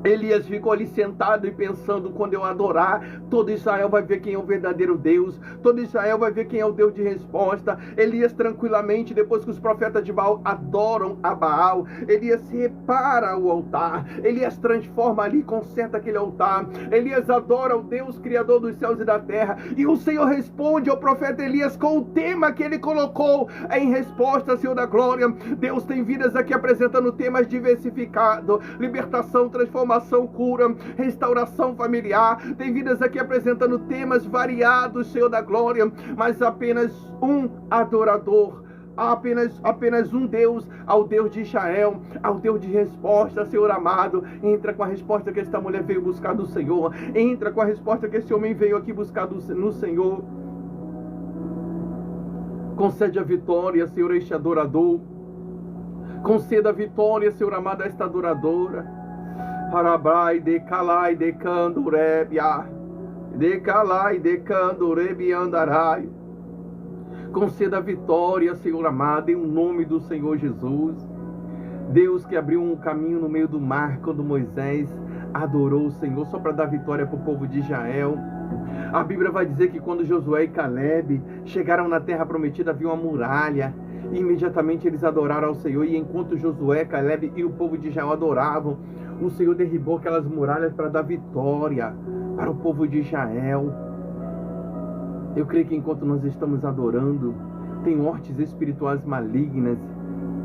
Elias ficou ali sentado e pensando: quando eu adorar, todo Israel vai ver quem é o verdadeiro Deus, todo Israel vai ver quem é o Deus de resposta. Elias tranquilamente, depois que os profetas de Baal adoram a Baal, Elias repara o altar, Elias transforma ali, conserta aquele altar, Elias adora o Deus Criador dos céus e da terra, e o Senhor responde ao profeta Elias com o tema que ele colocou em resposta, Senhor da glória. Deus tem vidas aqui apresentando temas diversificados: libertação, transformação, cura, restauração familiar. Tem vidas aqui apresentando temas variados, Senhor da glória, mas apenas um adorador, apenas um Deus, ao Deus de Israel, ao Deus de resposta, Senhor amado. Entra com a resposta que esta mulher veio buscar do Senhor, entra com a resposta que esse homem veio aqui buscar no Senhor. Concede a vitória, Senhor, a este adorador. Conceda a vitória, Senhor amado, a esta adoradora. Harabrai de calai de candurebia, de calai de candurebia andarai. Conceda a vitória, Senhor amado, em nome do Senhor Jesus. Deus que abriu um caminho no meio do mar quando Moisés adorou o Senhor, só para dar vitória para o povo de Israel. A Bíblia vai dizer que quando Josué e Caleb chegaram na terra prometida, havia uma muralha. E imediatamente eles adoraram ao Senhor. E enquanto Josué, Caleb e o povo de Israel adoravam, o Senhor derribou aquelas muralhas para dar vitória para o povo de Israel. Eu creio que enquanto nós estamos adorando, tem hortes espirituais malignas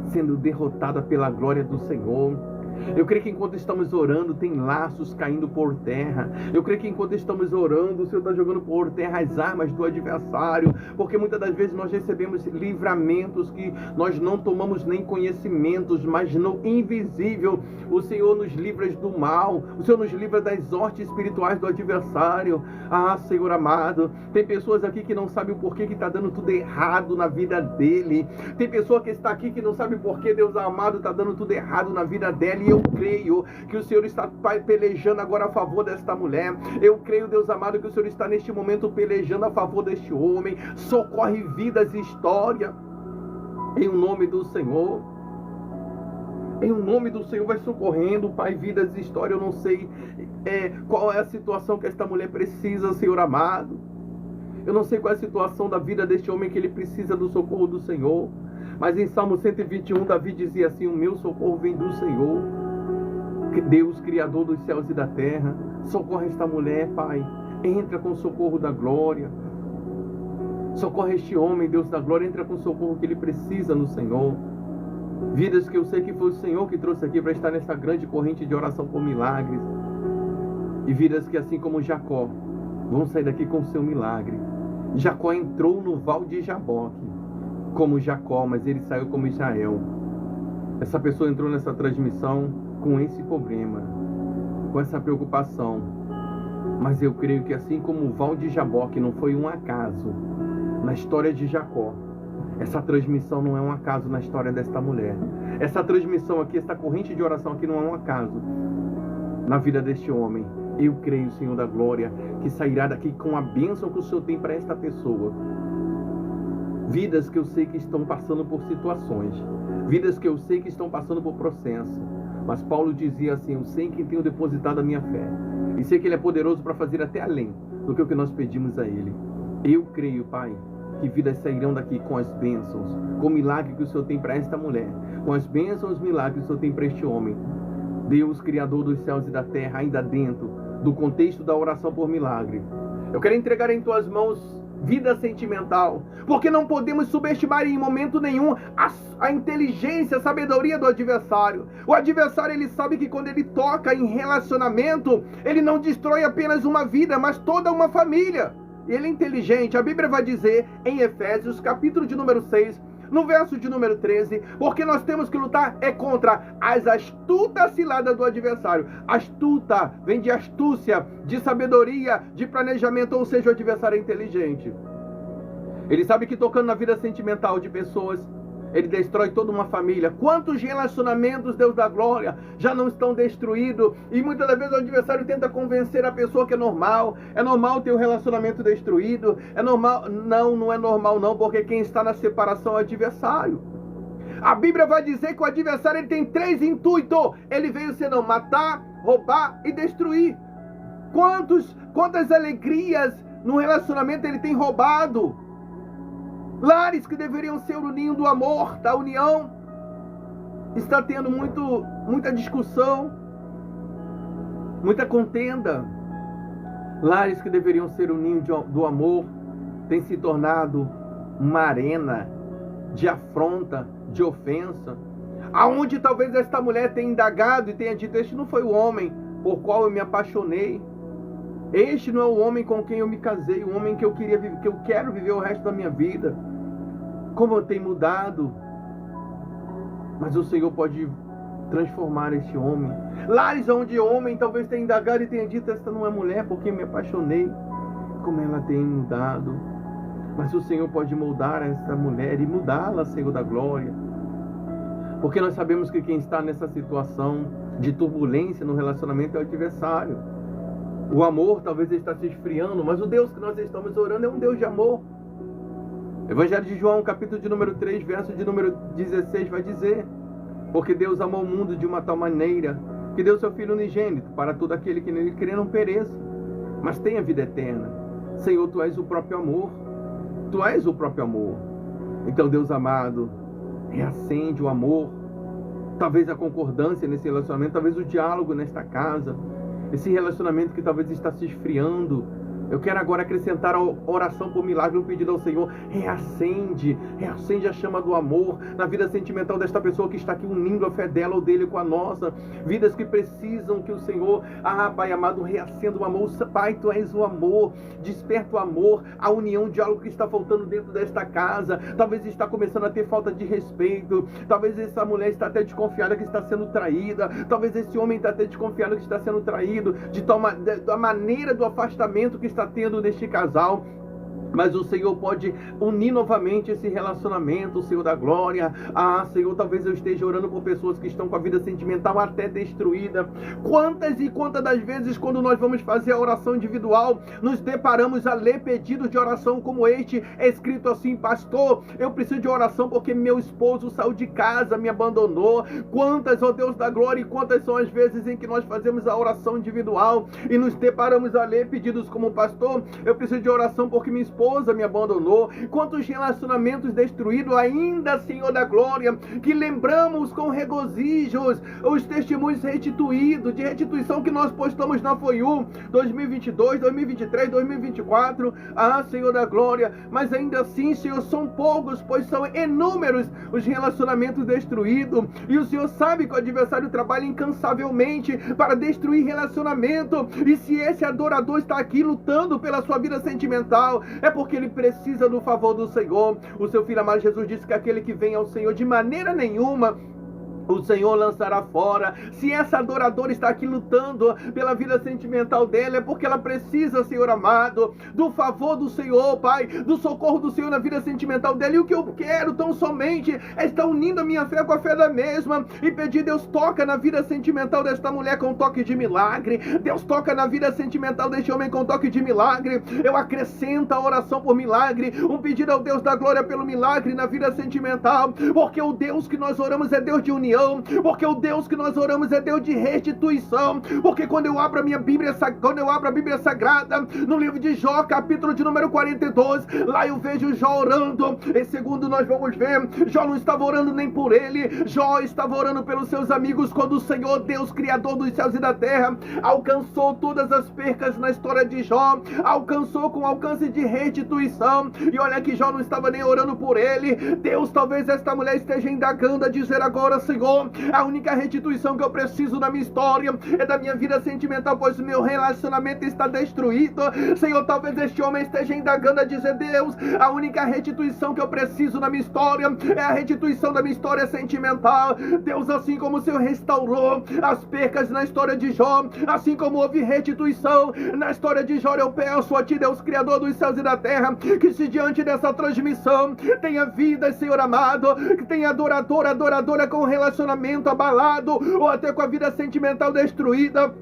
sendo derrotadas pela glória do Senhor. Eu creio que enquanto estamos orando, tem laços caindo por terra. Eu creio que enquanto estamos orando, o Senhor está jogando por terra as armas do adversário, porque muitas das vezes nós recebemos livramentos que nós não tomamos nem conhecimentos, mas no invisível o Senhor nos livra do mal, o Senhor nos livra das hortes espirituais do adversário. Ah, Senhor amado, tem pessoas aqui que não sabem o porquê que está dando tudo errado na vida dele. Tem pessoa que está aqui que não sabe porquê, Deus amado, está dando tudo errado na vida dela. E eu creio que o Senhor está pelejando agora a favor desta mulher. Eu creio, Deus amado, que o Senhor está neste momento pelejando a favor deste homem. Socorre vidas e história. Em o nome do Senhor. Em o nome do Senhor, vai socorrendo, Pai, vidas e história. Eu não sei qual é a situação que esta mulher precisa, Senhor amado. Eu não sei qual é a situação da vida deste homem que ele precisa do socorro do Senhor. Mas em Salmo 121, Davi dizia assim: o meu socorro vem do Senhor, Deus, Criador dos céus e da terra. Socorre esta mulher, Pai. Entra com o socorro da glória. Socorre este homem, Deus da glória. Entra com o socorro que ele precisa no Senhor. Vidas que eu sei que foi o Senhor que trouxe aqui para estar nessa grande corrente de oração por milagres. E vidas que, assim como Jacó, vão sair daqui com o seu milagre. Jacó entrou no val de Jaboque como Jacó, mas ele saiu como Israel. Essa pessoa entrou nessa transmissão com esse problema, com essa preocupação. Mas eu creio que assim como o val de Jaboque não foi um acaso na história de Jacó, essa transmissão não é um acaso na história desta mulher. Essa transmissão aqui, essa corrente de oração aqui não é um acaso na vida deste homem. Eu creio, Senhor da glória, que sairá daqui com a bênção que o Senhor tem para esta pessoa. Vidas que eu sei que estão passando por situações, vidas que eu sei que estão passando por processo. Mas Paulo dizia assim: eu sei que tenho depositado a minha fé, e sei que Ele é poderoso para fazer até além do que o que nós pedimos a Ele. Eu creio, Pai, que vidas sairão daqui com as bênçãos, com o milagre que o Senhor tem para esta mulher, com as bênçãos e os milagres que o Senhor tem para este homem. Deus, Criador dos céus e da terra, ainda dentro do contexto da oração por milagre, eu quero entregar em Tuas mãos vida sentimental, porque não podemos subestimar em momento nenhum a inteligência, a sabedoria do adversário. O adversário, ele sabe que quando ele toca em relacionamento, ele não destrói apenas uma vida, mas toda uma família. E ele é inteligente. A Bíblia vai dizer em Efésios, capítulo de número 6, no verso de número 13, porque nós temos que lutar contra as astutas ciladas do adversário. Astuta vem de astúcia, de sabedoria, de planejamento, ou seja, o adversário é inteligente. Ele sabe que tocando na vida sentimental de pessoas, ele destrói toda uma família. Quantos relacionamentos, Deus da glória, já não estão destruídos? E muitas das vezes o adversário tenta convencer a pessoa que é normal ter um relacionamento destruído. É normal? Não, não é normal não, porque quem está na separação é o adversário. A Bíblia vai dizer que o adversário, ele tem 3 intuitos. Ele veio senão matar, roubar e destruir. Quantas alegrias no relacionamento ele tem roubado? Lares que deveriam ser o ninho do amor, da união, está tendo muita discussão, muita contenda. Lares que deveriam ser o ninho do amor, têm se tornado uma arena de afronta, de ofensa, aonde talvez esta mulher tenha indagado e tenha dito: este não foi o homem por qual eu me apaixonei, este não é o homem com quem eu me casei, o homem que eu queria viver, que eu quero viver o resto da minha vida. Como eu tenho mudado. Mas o Senhor pode transformar este homem. Lares onde o homem talvez tenha indagado e tenha dito: esta não é mulher por quem eu me apaixonei. Como ela tem mudado. Mas o Senhor pode moldar essa mulher e mudá-la, Senhor da glória. Porque nós sabemos que quem está nessa situação de turbulência no relacionamento é o adversário. O amor talvez está se esfriando, mas o Deus que nós estamos orando é um Deus de amor. Evangelho de João, capítulo de número 3, verso de número 16, vai dizer: porque Deus amou o mundo de uma tal maneira que deu seu Filho unigênito, para todo aquele que nele crê não pereça, mas tenha vida eterna. Senhor, Tu és o próprio amor. Tu és o próprio amor. Então, Deus amado, reacende o amor talvez a concordância nesse relacionamento, talvez o diálogo nesta casa, esse relacionamento que talvez está se esfriando. Eu quero agora acrescentar a oração por milagre, um pedido ao Senhor. Reacende a chama do amor na vida sentimental desta pessoa que está aqui, unindo a fé dela ou dele com a nossa. Vidas que precisam que o Senhor, Pai amado, reacenda o amor. Pai, Tu és o amor, desperta o amor, a união, o diálogo que está faltando dentro desta casa. Talvez está começando a ter falta de respeito, talvez essa mulher está até desconfiada que está sendo traída, talvez esse homem está até desconfiado que está sendo traído, da maneira do afastamento que está tendo neste casal. Mas o Senhor pode unir novamente esse relacionamento, o Senhor da glória. Senhor, talvez eu esteja orando por pessoas que estão com a vida sentimental até destruída. Quantas e quantas das vezes, quando nós vamos fazer a oração individual, nos deparamos a ler pedidos de oração como este, escrito assim: pastor, eu preciso de oração porque meu esposo saiu de casa, me abandonou. Quantas, ó Deus da glória, e quantas são as vezes em que nós fazemos a oração individual e nos deparamos a ler pedidos como: pastor, eu preciso de oração porque minha esposa me abandonou. Quantos relacionamentos destruídos ainda, Senhor da glória, que lembramos com regozijos os testemunhos restituídos, de restituição que nós postamos na FOIU 2022, 2023, 2024. Senhor da glória, mas ainda assim, Senhor, são poucos, pois são inúmeros os relacionamentos destruídos, e o Senhor sabe que o adversário trabalha incansavelmente para destruir relacionamento. E se esse adorador está aqui lutando pela sua vida sentimental, é porque ele precisa do favor do Senhor. O seu filho amado Jesus disse que aquele que vem ao Senhor de maneira nenhuma o Senhor lançará fora. Se essa adoradora está aqui lutando pela vida sentimental dela, é porque ela precisa, Senhor amado, do favor do Senhor, Pai, do socorro do Senhor na vida sentimental dela. E o que eu quero tão somente é estar unindo a minha fé com a fé da mesma e pedir: Deus, toca na vida sentimental desta mulher com um toque de milagre. Deus, toca na vida sentimental deste homem com um toque de milagre. Eu acrescento a oração por milagre, um pedido ao Deus da glória pelo milagre na vida sentimental, porque o Deus que nós oramos é Deus de união, porque o Deus que nós oramos é Deus de restituição. Porque quando eu abro a minha Bíblia, Sagrada, no livro de Jó, capítulo de número 42, lá eu vejo Jó orando. E segundo nós vamos ver, Jó não estava orando nem por ele, Jó estava orando pelos seus amigos, quando o Senhor, Deus, Criador dos céus e da terra, alcançou todas as percas na história de Jó, alcançou com alcance de restituição. E olha que Jó não estava nem orando por ele. Deus, talvez esta mulher esteja indagando, a dizer agora: Senhor, a única restituição que eu preciso na minha história é da minha vida sentimental, pois o meu relacionamento está destruído. Senhor, talvez este homem esteja indagando, a dizer: Deus, a única restituição que eu preciso na minha história é a restituição da minha história sentimental. Deus, assim como o Senhor restaurou as percas na história de Jó, assim como houve restituição na história de Jó, eu peço a Ti, Deus, Criador dos céus e da terra, que se diante dessa transmissão tenha vida, Senhor amado, que tenha adoradora com relacionamento abalado, ou até com a vida sentimental destruída.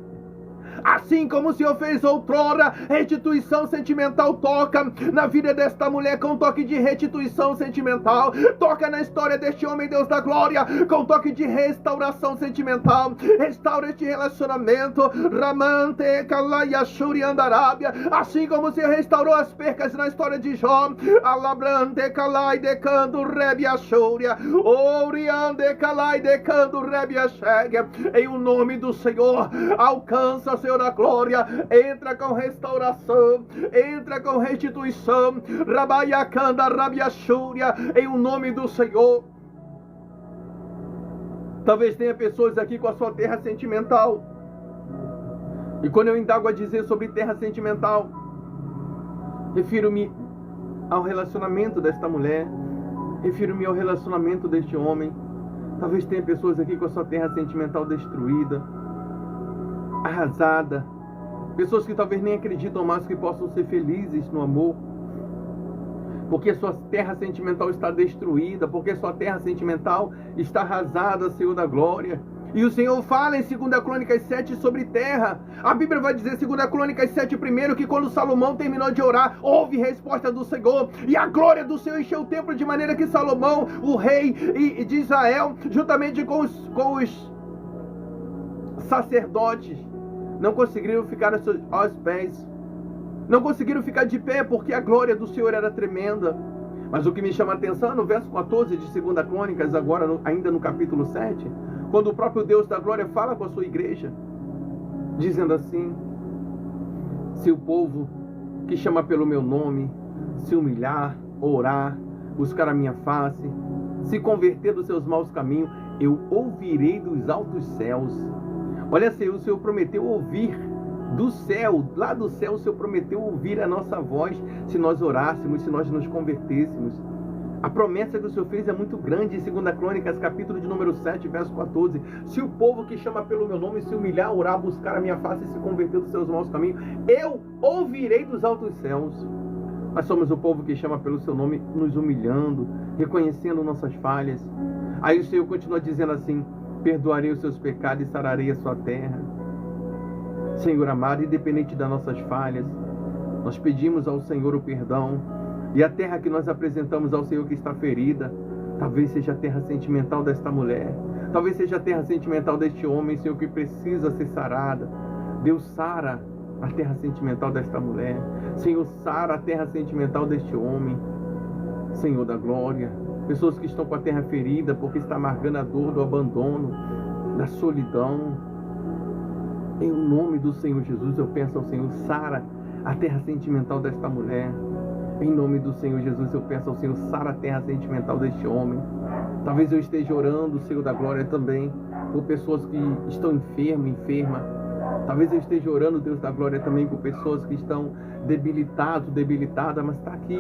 Assim como o Senhor fez outrora, restituição sentimental, toca na vida desta mulher com um toque de restituição sentimental. Toca na história deste homem, Deus da glória, com um toque de restauração sentimental. Restaura este relacionamento. Ramante Kalaya Shuri Andarábia. Assim como o Senhor restaurou as percas na história de Jó. Alabrante Kalai Decando Rebia Shúria. Oriande Kalai Decando Rebia Chegue. Em o nome do Senhor, alcança, Senhor da glória, entra com restauração, entra com restituição, Rabaiacanda Rabiachúria, em o nome do Senhor. Talvez tenha pessoas aqui com a sua terra sentimental, e quando eu indago a dizer sobre terra sentimental, refiro-me ao relacionamento desta mulher, refiro-me ao relacionamento deste homem. Talvez tenha pessoas aqui com a sua terra sentimental destruída, arrasada, pessoas que talvez nem acreditam mais que possam ser felizes no amor, porque sua terra sentimental está destruída, porque sua terra sentimental está arrasada, Senhor da glória. E o Senhor fala em 2 Crônicas 7 sobre terra. A Bíblia vai dizer, 2 Crônicas 7 primeiro, que quando Salomão terminou de orar, houve resposta do Senhor, e a glória do Senhor encheu o templo, de maneira que Salomão, o rei de Israel, juntamente com os sacerdotes, não conseguiram ficar aos pés, não conseguiram ficar de pé, porque a glória do Senhor era tremenda. Mas o que me chama a atenção é no verso 14 de 2 Crônicas, agora ainda no capítulo 7, Quando o próprio Deus da glória fala com a sua igreja, dizendo assim: se o povo que chama pelo meu nome se humilhar, orar, buscar a minha face, se converter dos seus maus caminhos, eu ouvirei dos altos céus. Olha, Senhor, o Senhor prometeu ouvir do céu, lá do céu o Senhor prometeu ouvir a nossa voz, se nós orássemos, se nós nos convertêssemos. A promessa que o Senhor fez é muito grande, em 2 Crônicas, capítulo de número 7, verso 14. Se o povo que chama pelo meu nome se humilhar, orar, buscar a minha face e se converter dos seus maus caminhos, eu ouvirei dos altos céus. Nós somos o povo que chama pelo seu nome, nos humilhando, reconhecendo nossas falhas. Aí o Senhor continua dizendo assim: perdoarei os seus pecados e sararei a sua terra. Senhor amado, independente das nossas falhas, nós pedimos ao Senhor o perdão. E a terra que nós apresentamos ao Senhor que está ferida, talvez seja a terra sentimental desta mulher, talvez seja a terra sentimental deste homem, Senhor, que precisa ser sarada. Deus, sara a terra sentimental desta mulher. Senhor, sara a terra sentimental deste homem. Senhor da glória, pessoas que estão com a terra ferida porque está amargando a dor do abandono, da solidão. Em nome do Senhor Jesus, eu peço ao Senhor: sara a terra sentimental desta mulher. Em nome do Senhor Jesus, eu peço ao Senhor: sara a terra sentimental deste homem. Talvez eu esteja orando, Senhor da glória, também por pessoas que estão enfermas. Talvez eu esteja orando, Deus da glória, também por pessoas que estão debilitadas, mas está aqui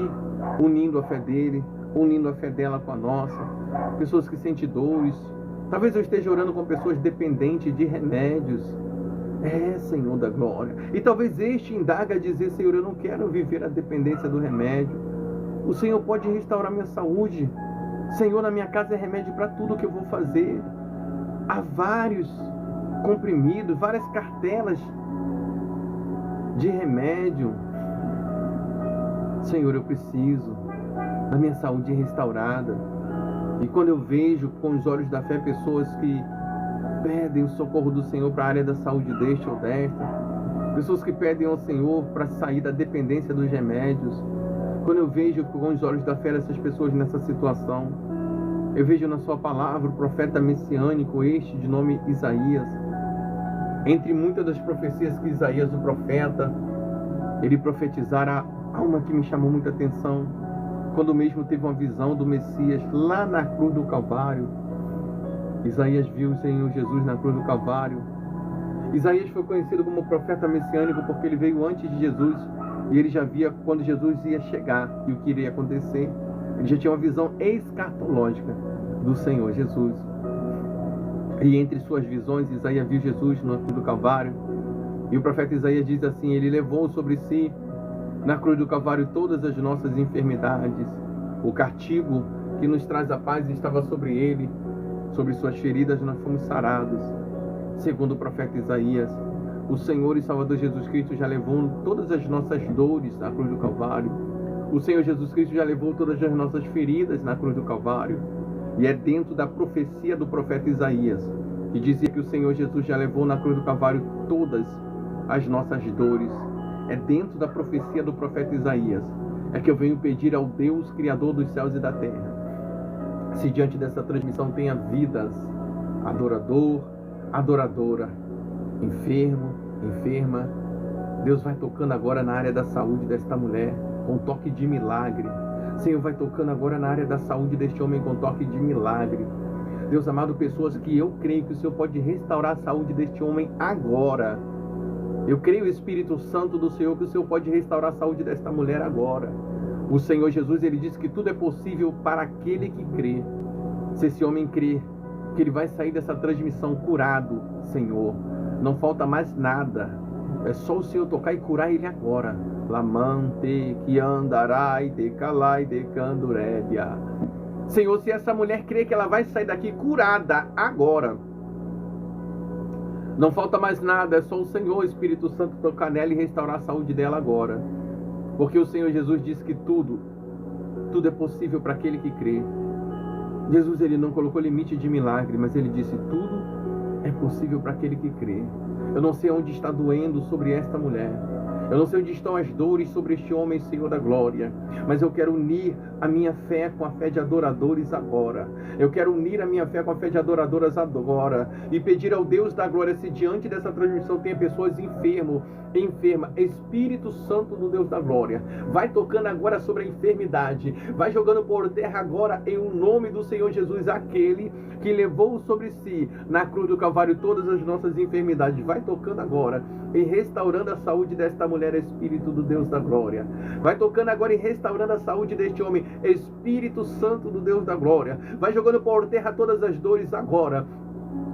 unindo a fé dele, unindo a fé dela com a nossa. Pessoas que sentem dores. Talvez eu esteja orando com pessoas dependentes de remédios. Senhor da glória. E talvez este indaga a dizer: Senhor, eu não quero viver a dependência do remédio. O Senhor pode restaurar minha saúde. Senhor, na minha casa é remédio para tudo que eu vou fazer. Há vários comprimidos, várias cartelas de remédio. Senhor, eu preciso da minha saúde restaurada. E quando eu vejo com os olhos da fé pessoas que pedem o socorro do Senhor para a área da saúde deste ou desta, pessoas que pedem ao Senhor para sair da dependência dos remédios, quando eu vejo com os olhos da fé essas pessoas nessa situação, eu vejo na sua palavra o profeta messiânico, este de nome Isaías. Entre muitas das profecias que Isaías, o profeta, ele profetizara, há uma que me chamou muita atenção, quando mesmo teve uma visão do Messias lá na cruz do Calvário. Isaías viu o Senhor Jesus na cruz do Calvário. Isaías foi conhecido como profeta messiânico porque ele veio antes de Jesus e ele já via quando Jesus ia chegar e o que iria acontecer. Ele já tinha uma visão escatológica do Senhor Jesus. E entre suas visões, Isaías viu Jesus na cruz do Calvário. E o profeta Isaías diz assim: ele levou sobre si na cruz do Calvário todas as nossas enfermidades. O castigo que nos traz a paz estava sobre ele. Sobre suas feridas nós fomos sarados. Segundo o profeta Isaías, o Senhor e Salvador Jesus Cristo já levou todas as nossas dores na cruz do Calvário. O Senhor Jesus Cristo já levou todas as nossas feridas na cruz do Calvário. E é dentro da profecia do profeta Isaías, que dizia que o Senhor Jesus já levou na cruz do Calvário todas as nossas dores. É dentro da profecia do profeta Isaías é que eu venho pedir ao Deus Criador dos céus e da terra, se diante dessa transmissão tenha vidas, adorador, adoradora, enfermo, enferma, Deus vai tocando agora na área da saúde desta mulher com um toque de milagre. Senhor, vai tocando agora na área da saúde deste homem com um toque de milagre. Deus amado, pessoas que eu creio que o Senhor pode restaurar a saúde deste homem agora. Eu creio, Espírito Santo do Senhor, que o Senhor pode restaurar a saúde desta mulher agora. O Senhor Jesus, ele disse que tudo é possível para aquele que crê. Se esse homem crer que ele vai sair dessa transmissão curado, Senhor, não falta mais nada. É só o Senhor tocar e curar ele agora. Lamante que andarai de calai de candurédia. Senhor, se essa mulher crê que ela vai sair daqui curada agora, não falta mais nada. É só o Senhor, Espírito Santo, tocar nela e restaurar a saúde dela agora. Porque o Senhor Jesus disse que tudo é possível para aquele que crê. Jesus, ele não colocou limite de milagre, mas ele disse: tudo é possível para aquele que crê. Eu não sei onde está doendo sobre esta mulher. Eu não sei onde estão as dores sobre este homem, Senhor da glória, mas eu quero unir a minha fé com a fé de adoradores agora. Eu quero unir a minha fé com a fé de adoradoras agora e pedir ao Deus da glória, se diante dessa transmissão tem pessoas enfermas, Espírito Santo do Deus da glória, vai tocando agora sobre a enfermidade, vai jogando por terra agora em o nome do Senhor Jesus, aquele que levou sobre si na cruz do Calvário todas as nossas enfermidades, vai tocando agora e restaurando a saúde desta mulher, Espírito do Deus da glória, vai tocando agora e restaurando a saúde deste homem, Espírito Santo do Deus da glória, vai jogando por terra todas as dores agora,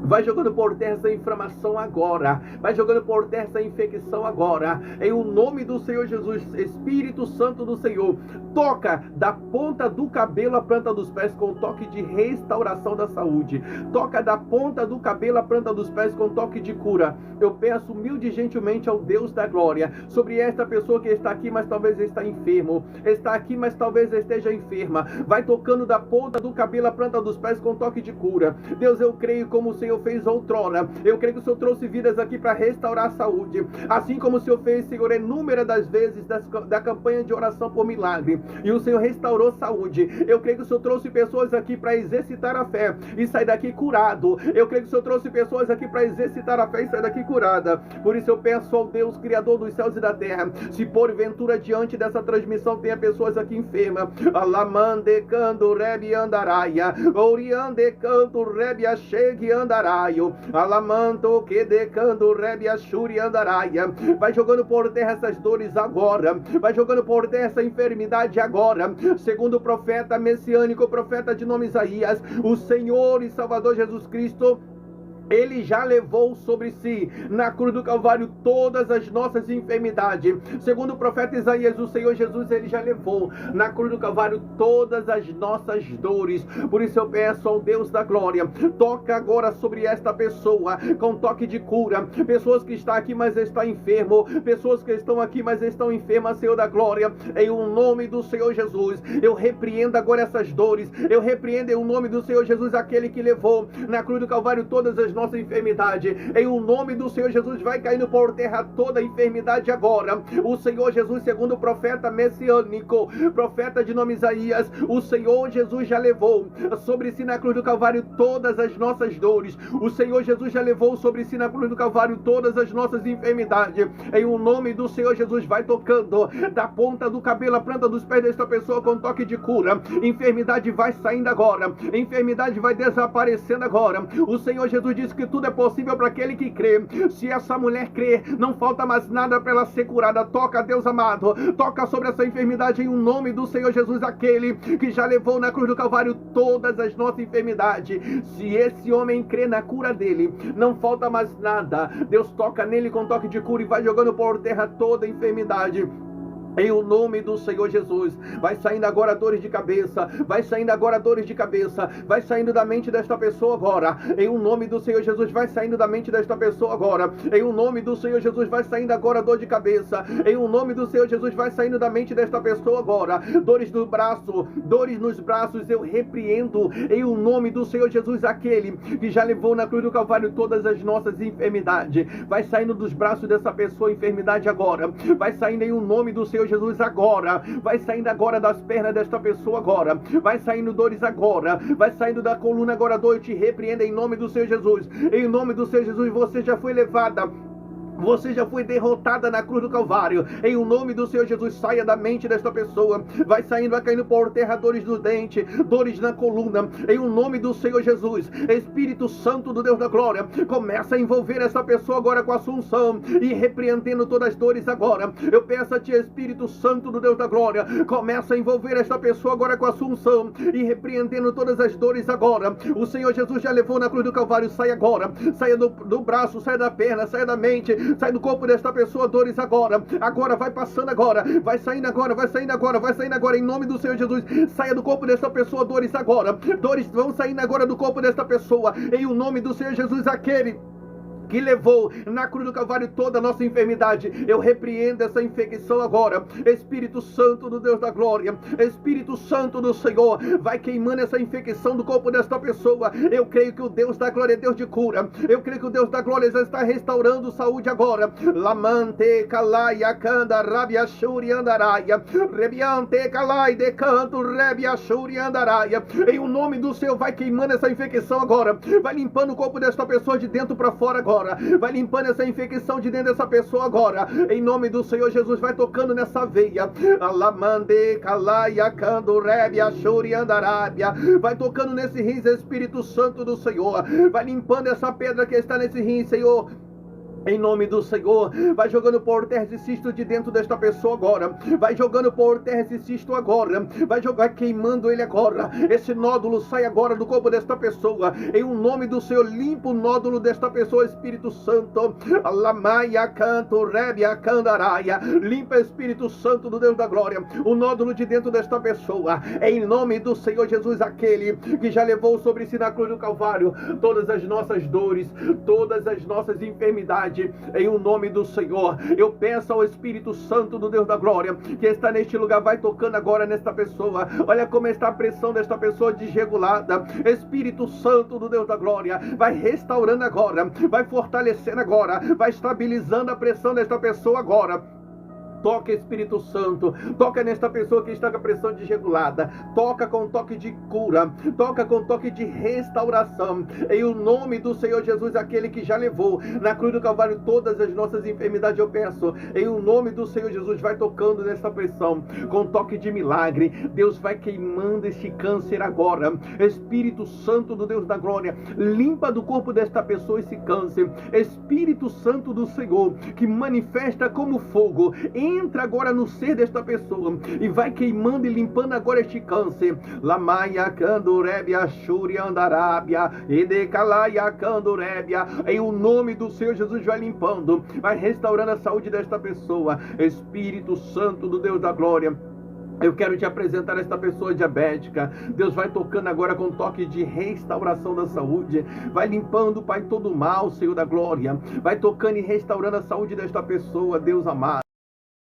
vai jogando por terra essa inflamação agora, vai jogando por terra essa infecção agora, em o nome do Senhor Jesus. Espírito Santo do Senhor, toca da ponta do cabelo à planta dos pés com toque de restauração da saúde, toca da ponta do cabelo à planta dos pés com toque de cura. Eu peço humilde e gentilmente ao Deus da glória, sobre esta pessoa que está aqui, mas talvez está enfermo, está aqui, mas talvez esteja enferma, vai tocando da ponta do cabelo à planta dos pés com toque de cura. Deus, eu creio como o Senhor fez outrora, eu creio que o Senhor trouxe vidas aqui para restaurar a saúde, assim como o Senhor fez, Senhor, inúmeras das vezes da campanha de oração por milagre, e o Senhor restaurou saúde. Eu creio que o Senhor trouxe pessoas aqui para exercitar a fé e sair daqui curado. Eu creio que o Senhor trouxe pessoas aqui para exercitar a fé e sair daqui curada. Por isso eu peço ao Deus, Criador dos céus e da terra, se porventura diante dessa transmissão tenha pessoas aqui enfermas, alamande canto rebi andaraia, oriande canto rebi achegue andaraia, alamanto que decando rebi achuri andaraia, vai jogando por terra essas dores agora, vai jogando por terra essa enfermidade agora, segundo o profeta messiânico, o profeta de nome Isaías, o Senhor e Salvador Jesus Cristo, Ele já levou sobre si, na cruz do Calvário, todas as nossas enfermidades. Segundo o profeta Isaías, o Senhor Jesus, Ele já levou, na cruz do Calvário, todas as nossas dores. Por isso eu peço ao Deus da glória, toca agora sobre esta pessoa, com toque de cura. Pessoas que estão aqui, mas estão enfermos. Pessoas que estão aqui, mas estão enfermas, Senhor da glória. Em o nome do Senhor Jesus, eu repreendo agora essas dores. Eu repreendo em o nome do Senhor Jesus, aquele que levou, na cruz do Calvário, todas as nossa enfermidade. Em o nome do Senhor Jesus, vai caindo por terra toda a enfermidade agora. O Senhor Jesus, segundo o profeta messiânico, profeta de nome Isaías, o Senhor Jesus já levou sobre si na cruz do Calvário todas as nossas dores. O Senhor Jesus já levou sobre si na cruz do Calvário todas as nossas enfermidades. Em o nome do Senhor Jesus, vai tocando da ponta do cabelo à planta dos pés desta pessoa com toque de cura. Enfermidade vai saindo agora, enfermidade vai desaparecendo agora. O Senhor Jesus diz que tudo é possível para aquele que crê. Se essa mulher crê, não falta mais nada para ela ser curada. Toca, Deus amado, toca sobre essa enfermidade em nome do Senhor Jesus, aquele que já levou na cruz do Calvário todas as nossas enfermidades. Se esse homem crê na cura dele, não falta mais nada. Deus toca nele com toque de cura e vai jogando por terra toda a enfermidade. Em o nome do Senhor Jesus, vai saindo agora dores de cabeça, vai saindo agora dores de cabeça, vai saindo da mente desta pessoa agora. Em o nome do Senhor Jesus, vai saindo da mente desta pessoa agora. Em o nome do Senhor Jesus, vai saindo agora dor de cabeça. Em o nome do Senhor Jesus, vai saindo da mente desta pessoa agora. Dores do braço, dores nos braços, eu repreendo. Em o nome do Senhor Jesus, aquele que já levou na cruz do Calvário todas as nossas enfermidades. Vai saindo dos braços dessa pessoa enfermidade agora. Vai saindo em o nome do Senhor Jesus agora, vai saindo agora das pernas desta pessoa agora, vai saindo dores agora, vai saindo da coluna agora dor. Eu te repreendo em nome do Senhor Jesus. Em nome do Senhor Jesus, você já foi levada, você já foi derrotada na cruz do Calvário. Em o nome do Senhor Jesus, saia da mente desta pessoa. Vai saindo, vai caindo por terra dores no dente, dores na coluna. Em o nome do Senhor Jesus, Espírito Santo do Deus da glória, começa a envolver essa pessoa agora com a assunção e repreendendo todas as dores agora. Eu peço a ti, Espírito Santo do Deus da glória, começa a envolver esta pessoa agora com a assunção e repreendendo todas as dores agora. O Senhor Jesus já levou na cruz do Calvário. Sai agora, saia do braço, saia da perna, saia da mente, sai do corpo desta pessoa dores agora. Agora vai passando agora, vai saindo agora, vai saindo agora, vai saindo agora em nome do Senhor Jesus. Saia do corpo desta pessoa dores agora. Dores vão saindo agora do corpo desta pessoa em o nome do Senhor Jesus, aquele que levou na cruz do Calvário toda a nossa enfermidade. Eu repreendo essa infecção agora. Espírito Santo do Deus da glória, Espírito Santo do Senhor, vai queimando essa infecção do corpo desta pessoa. Eu creio que o Deus da glória é Deus de cura. Eu creio que o Deus da glória já está restaurando saúde agora. Lamante calai canda rabia shuri andaraia, rebiante calai de canto rebia shuri andaraia. Em o nome do Senhor, vai queimando essa infecção agora. Vai limpando o corpo desta pessoa de dentro para fora agora. Vai limpando essa infecção de dentro dessa pessoa agora. Em nome do Senhor Jesus, vai tocando nessa veia. Alamande calai cando rebia shuri andarábia. Vai tocando nesse rins, Espírito Santo do Senhor. Vai limpando essa pedra que está nesse rim, Senhor. Em nome do Senhor, vai jogando por terra esse cisto de dentro desta pessoa agora. Vai jogando por terra esse cisto agora. Vai jogar queimando ele agora. Esse nódulo sai agora do corpo desta pessoa. Em o nome do Senhor, limpa o nódulo desta pessoa, Espírito Santo. Alamaia canto rebia candaraia. Limpa, Espírito Santo do Deus da glória, o nódulo de dentro desta pessoa. Em nome do Senhor Jesus, aquele que já levou sobre si na cruz do Calvário todas as nossas dores, todas as nossas enfermidades. Em o nome do Senhor, eu peço ao Espírito Santo do Deus da glória que está neste lugar, vai tocando agora nesta pessoa. Olha como está a pressão desta pessoa desregulada. Espírito Santo do Deus da glória, vai restaurando agora, vai fortalecendo agora, vai estabilizando a pressão desta pessoa agora. Toca, Espírito Santo, toca nesta pessoa que está com a pressão desregulada, toca com toque de cura, toca com toque de restauração, em o nome do Senhor Jesus, aquele que já levou na cruz do Calvário todas as nossas enfermidades. Eu peço, em o nome do Senhor Jesus, vai tocando nesta pressão, com toque de milagre. Deus vai queimando este câncer agora. Espírito Santo do Deus da glória, limpa do corpo desta pessoa esse câncer. Espírito Santo do Senhor, que manifesta como fogo, entra agora no ser desta pessoa e vai queimando e limpando agora este câncer. Lamaia candurebia shuri andarábia edecalaia candurebia. Em o nome do Senhor Jesus, vai limpando, vai restaurando a saúde desta pessoa. Espírito Santo do Deus da glória, eu quero te apresentar esta pessoa diabética. Deus vai tocando agora com toque de restauração da saúde. Vai limpando, Pai, todo o mal, Senhor da glória. Vai tocando e restaurando a saúde desta pessoa, Deus amado.